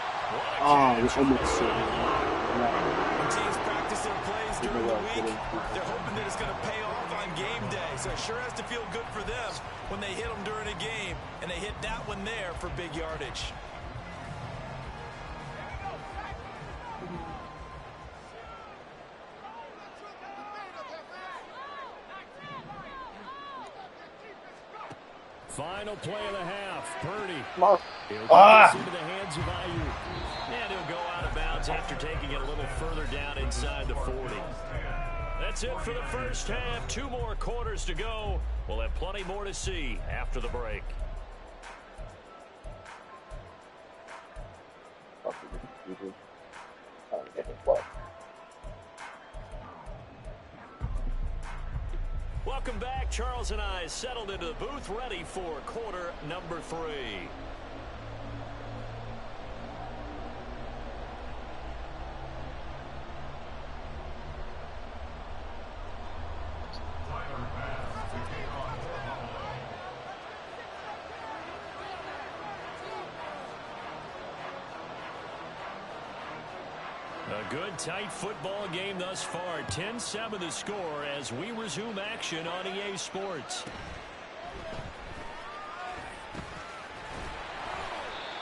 Oh, it's almost When teams practice their plays during the week, they're hoping that it's going to pay off on game day. So it sure has to feel good for them when they hit them during a game, and they hit that one there for big yardage. Final play of the half. Purdy. He'll get this into the hands of Ayuk. And he'll go out of bounds after taking it a little further down inside the 40. That's it for the first half. 2 more quarters to go. We'll have plenty more to see after the break. Welcome back. Charles and I settled into the booth, ready for quarter number 3. A good, tight football game thus far. 10-7 the score as we resume action on EA Sports.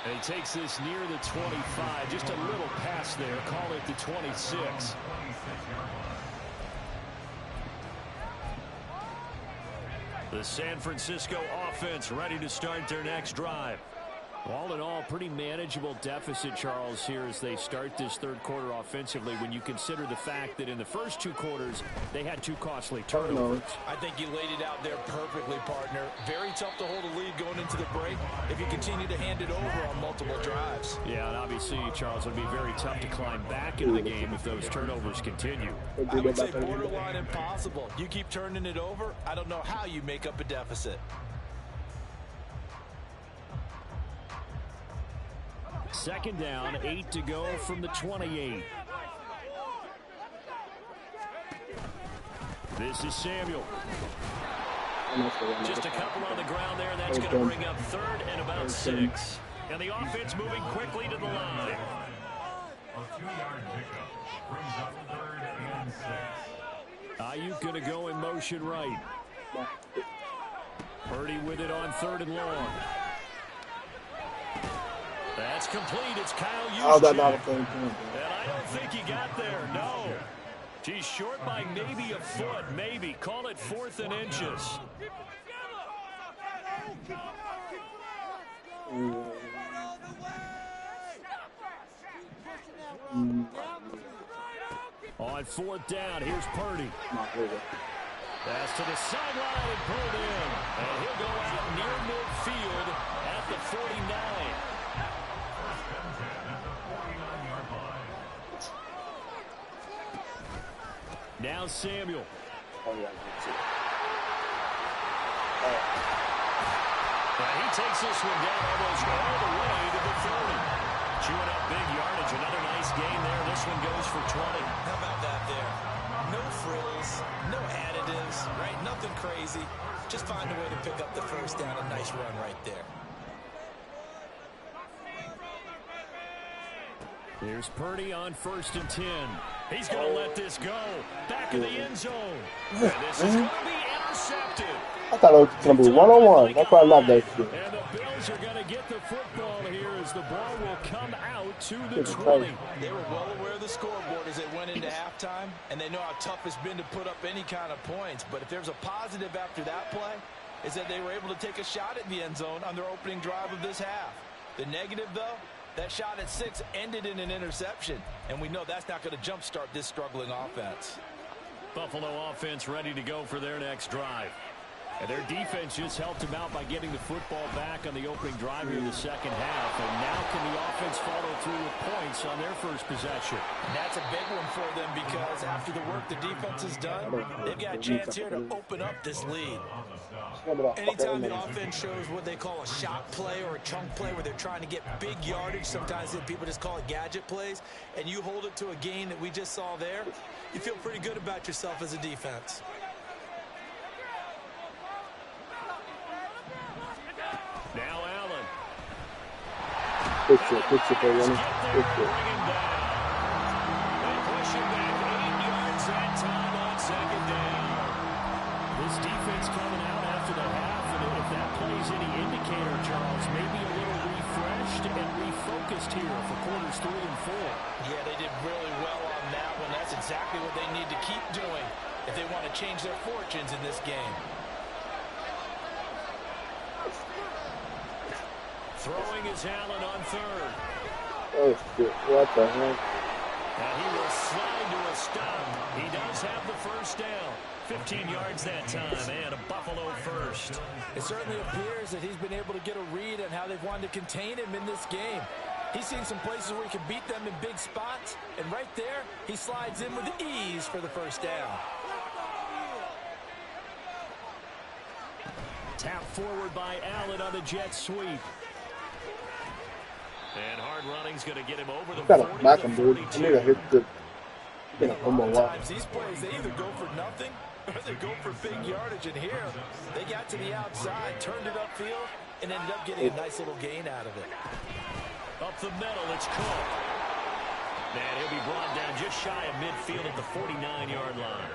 And he takes this near the 25. Just a little pass there. Call it the 26. The San Francisco offense ready to start their next drive. All in all, pretty manageable deficit, Charles, here as they start this third quarter offensively when you consider the fact that in the first two quarters, they had two costly turnovers. I think you laid it out there perfectly, partner. Very tough to hold a lead going into the break if you continue to hand it over on multiple drives. Yeah, and obviously, Charles, it would be very tough to climb back into the game if those turnovers continue. I would say borderline impossible. You keep turning it over, I don't know how you make up a deficit. Second down, 8 to go from the 28. This is Samuel. Just a couple on the ground there. That's going to bring up third and about 6. And the offense moving quickly to the line. A 2-yard pickup brings up third and 6. Ayuk going to go in motion right. Purdy with it on third and long. That's complete. It's Kyle Juszczyk. And I don't think he got there. No. He's short by maybe a foot. Maybe. Call it 4th and inches. On 4th down, here's Purdy. Pass to the sideline and pulled in. And he'll go out near midfield at the 49. Now Samuel. And he takes this one down almost all the way to the 30. Chewing up big yardage. Another nice gain there. This one goes for 20. How about that there? No frills, no additives, right? Nothing crazy. Just find a way to pick up the first down. A nice run right there. Here's Purdy on 1st and 10. He's going to let this go. Back in the end zone. And this is going to be intercepted. I thought it was going to be one-on-one. That's why I love that shit. And the Bills are going to get the football here as the ball will come out to the 20. They were well aware of the scoreboard as they went into halftime, and they know how tough it's been to put up any kind of points. But if there's a positive after that play, is that they were able to take a shot at the end zone on their opening drive of this half. The negative, though, that shot at 6 ended in an interception, and we know that's not going to jumpstart this struggling offense. Buffalo offense ready to go for their next drive. And their defense just helped them out by getting the football back on the opening drive here in the second half. And now can the offense follow through with points on their first possession? And that's a big one for them because after the work the defense has done, they've got a chance here to open up this lead. Anytime the offense shows what they call a shot play or a chunk play where they're trying to get big yardage, sometimes people just call it gadget plays, and you hold it to a gain that we just saw there, you feel pretty good about yourself as a defense. Now Allen. Fix it, for Lenny. Fix it. They push him back 8 yards that time on second down. This defense coming out after the half, and if that plays any indicator, Charles, maybe a little refreshed and refocused here for quarters 3 and 4. Yeah, they did really well on that one. That's exactly what they need to keep doing if they want to change their fortunes in this game. Throwing is Allen on third. Oh, shit. What the heck? And he will slide to a stop. He does have the first down. 15 yards that time, and a Buffalo first. It certainly appears that he's been able to get a read on how they've wanted to contain him in this game. He's seen some places where he can beat them in big spots, and right there, he slides in with ease for the first down. Tap forward by Allen on the jet sweep. And hard running's going to get him over the 40 back to him, the dude. 42. I need to hit the. Sometimes these plays, they either go for nothing or they go for big yardage. And here, they got to the outside, turned it upfield, and ended up getting a nice little gain out of it. Up the middle, it's Cook. And he'll be brought down just shy of midfield at the 49-yard line.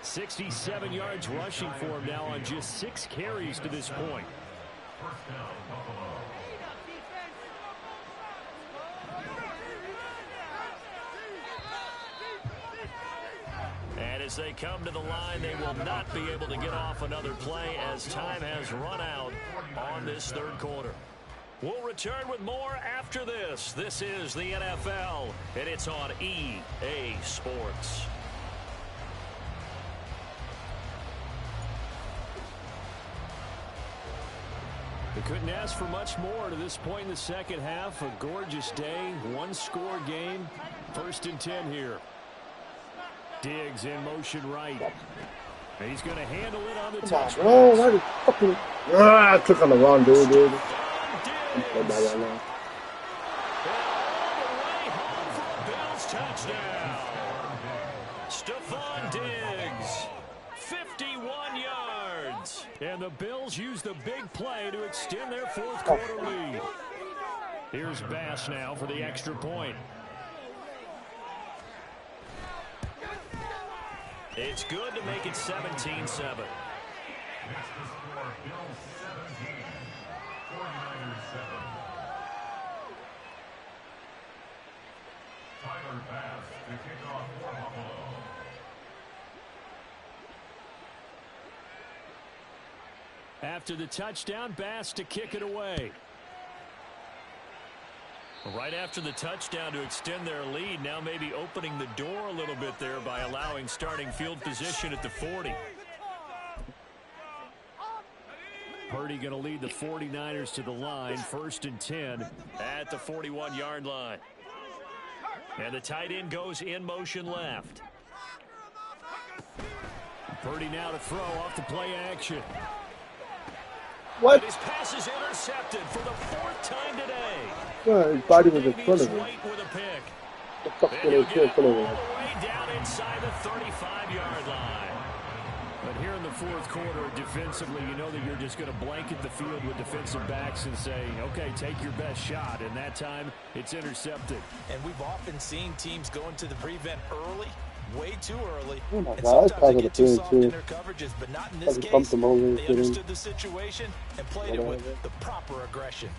67 yards rushing for him now on just 6 carries to this point. First down, Buffalo. as they come to the line, they will not be able to get off another play as time has run out on this third quarter. We'll return with more after this. This is the NFL, and it's on EA Sports. They couldn't ask for much more to this point in the second half. A gorgeous day, one-score game. 1st and 10 here. Diggs in motion right. And he's going to handle it on the touch. Oh, why the fucking... I took on the wrong dude. I'm so bad right now. Touchdown. Stephon Diggs, 51 yards. And the Bills use the big play to extend their fourth quarter lead. Here's Bass now for the extra point. It's good to make it 17-7. Next to score, Bills 17, 49ers 7. Tyler Bass to kick off for Buffalo. After the touchdown, Bass to kick it away. Right after the touchdown to extend their lead, now maybe opening the door a little bit there by allowing starting field position at the 40. Purdy going to lead the 49ers to the line, 1st and 10 at the 41-yard line. And the tight end goes in motion left. Purdy now to throw off the play action. What? And his pass is intercepted for the 4th time today. Yeah, his body was in front of him. With a pick. The fuck's going to in front of him? All the way down inside the 35-yard line. But here in the fourth quarter, defensively, you know that you're just going to blanket the field with defensive backs and say, okay, take your best shot. And that time, it's intercepted. And we've often seen teams go into the prevent early, way too early. Oh my and God, sometimes they get too soft in too. their coverages. But not in this Probably case. They understood the situation and played it with the proper aggression.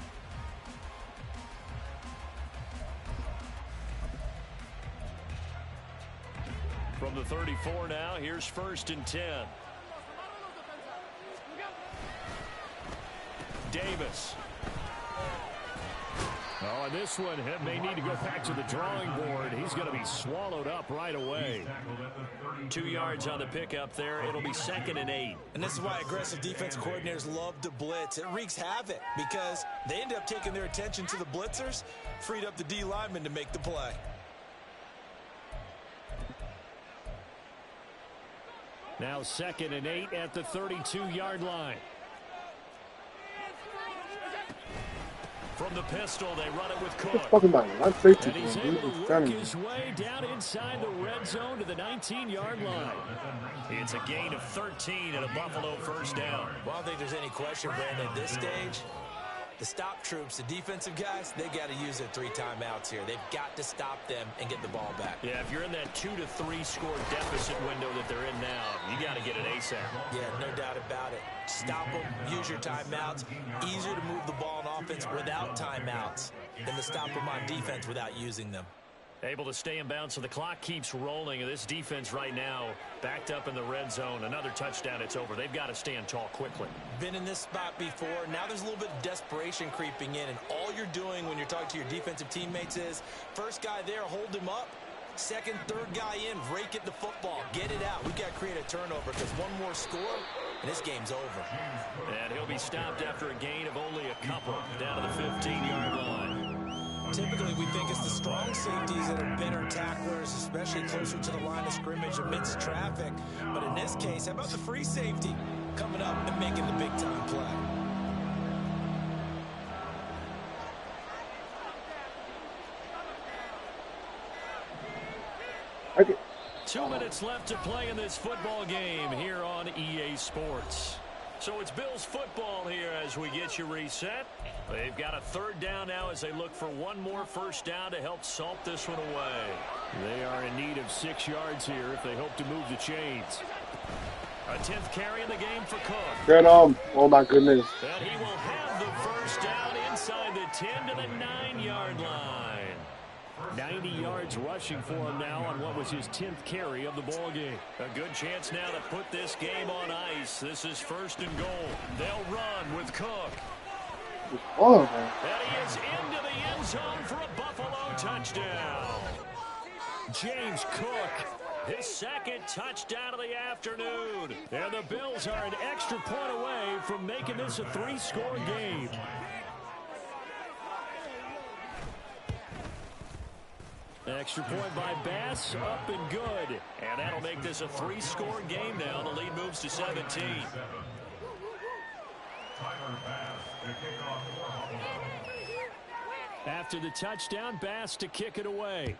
From the 34 now, here's 1st and 10. Davis. Oh, and this one may need to go back to the drawing board. He's going to be swallowed up right away. 2 yards on the pickup there. It'll be 2nd and 8. And this is why aggressive defensive coordinators love to blitz. It wreaks havoc because they end up taking their attention to the blitzers, freed up the D lineman to make the play. Now 2nd and 8 at the 32-yard line. From the pistol, they run it with Cook. Fucking man, I'm safety. And he's able to work his way down inside the red zone to the 19-yard line. It's a gain of 13 and a Buffalo 1st down. Well, I don't think there's any question, Brandon, at this stage. The stop troops, the defensive guys, they got to use their 3 timeouts here. They've got to stop them and get the ball back. Yeah, if you're in that 2 to 3 score deficit window that they're in now, you got to get it ASAP. Yeah, no doubt about it. Stop them, use your timeouts. Easier to move the ball on offense without timeouts than to stop them on defense without using them. Able to stay in bounds, so the clock keeps rolling. And this defense right now backed up in the red zone. Another touchdown, it's over. They've got to stand tall quickly. Been in this spot before. Now there's a little bit of desperation creeping in. And all you're doing when you're talking to your defensive teammates is, first guy there, hold him up. Second, third guy in, rake it the football. Get it out. We've got to create a turnover because one more score, and this game's over. And he'll be stopped after a gain of only a couple down to the 15-yard line. Typically, we think it's the strong safeties that are better tacklers, especially closer to the line of scrimmage amidst traffic. But in this case, how about the free safety coming up and making the big-time play? Okay. 2 minutes left to play in this football game here on EA Sports. So it's Bills football here as we get you reset. They've got a 3rd down now as they look for one more 1st down to help salt this one away. They are in need of 6 yards here if they hope to move the chains. A 10th carry in the game for Cook. Get him. Oh, my goodness. And he will have the 1st down inside the 10 to the 9-yard line. 90 yards rushing for him now on what was his 10th carry of the ball game. A good chance now to put this game on ice. This is 1st and goal. They'll run with Cook. Oh, man. And he is into the end zone for a Buffalo touchdown. James Cook, his 2nd touchdown of the afternoon. And the Bills are an extra point away from making this a 3-score game. Extra point by Bass, up and good. And that'll make this a 3-score game now. The lead moves to 17. After the touchdown, Bass to kick it away.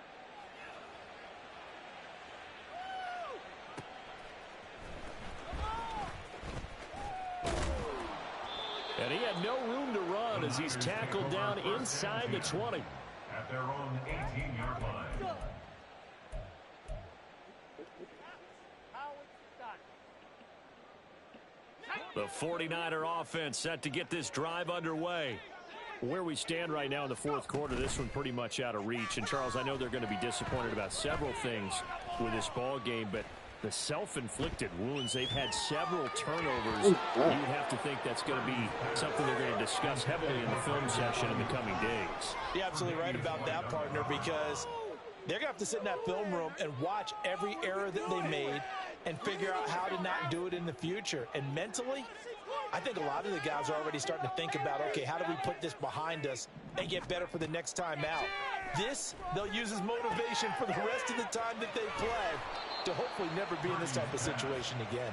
And he had no room to run as he's tackled down inside the 20. At their own 18-yard line. The 49er offense set to get this drive underway. Where we stand right now in the 4th quarter, this one pretty much out of reach. And, Charles, I know they're going to be disappointed about several things with this ball game, but the self-inflicted wounds, they've had several turnovers. You would have to think that's going to be something they're going to discuss heavily in the film session in the coming days. You're absolutely right about that, partner, because they're going to have to sit in that film room and watch every error that they made and figure out how to not do it in the future. And mentally, I think a lot of the guys are already starting to think about, okay, how do we put this behind us and get better for the next time out? This, they'll use as motivation for the rest of the time that they play to hopefully never be in this type of situation again.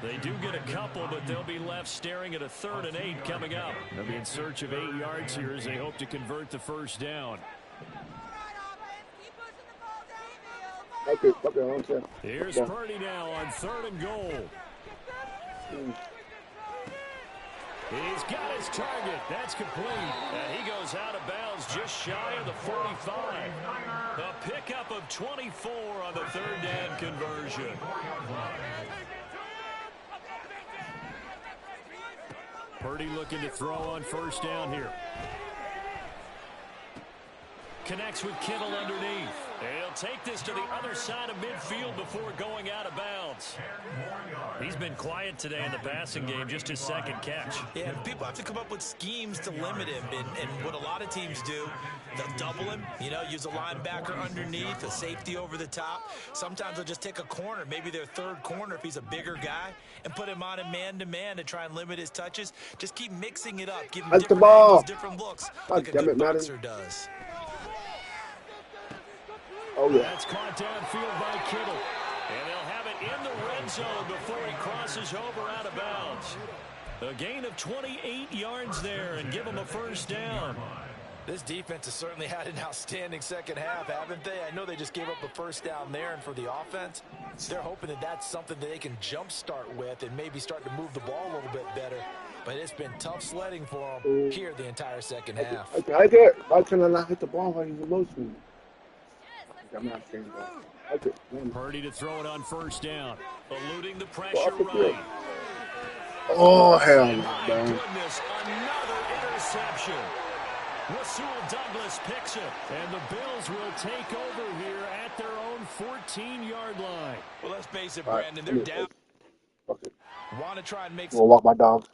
They do get a couple, but they'll be left staring at a 3rd and 8 coming up. They'll be in search of 8 yards here as they hope to convert the 1st down. Okay. Here's Purdy now on 3rd and goal. He's got his target. That's complete. And he goes out of bounds just shy of the 45. A pickup of 24 on the 3rd down conversion. Purdy looking to throw on 1st down here. Connects with Kittle underneath. He'll take this to the other side of midfield before going out of bounds. He's been quiet today in the passing game, just his 2nd catch. Yeah, people have to come up with schemes to limit him, and what a lot of teams do, they'll double him, use a linebacker underneath, a safety over the top. Sometimes they'll just take a corner, maybe their 3rd corner if he's a bigger guy, and put him on a man-to-man to try and limit his touches. Just keep mixing it up, give him different angles, different looks, like a good boxer does. Oh, yeah. That's caught downfield by Kittle. And they'll have it in the red zone before he crosses over out of bounds. A gain of 28 yards there and give him a 1st down. This defense has certainly had an outstanding 2nd half, haven't they? I know they just gave up a 1st down there, and for the offense, they're hoping that that's something that they can jumpstart with and maybe start to move the ball a little bit better. But it's been tough sledding for them here the entire 2nd half. Why can I not hit the ball while he's emotional? I'm not saying that. Purdy to throw it on 1st down. Eluding the pressure right. Oh, hell no, my goodness, another interception. Rasul Douglas picks it. And the Bills will take over here at their own 14-yard line. Well, let's face it, Brandon, they're down. Fuck it. Want to try and make We'll walk my dog.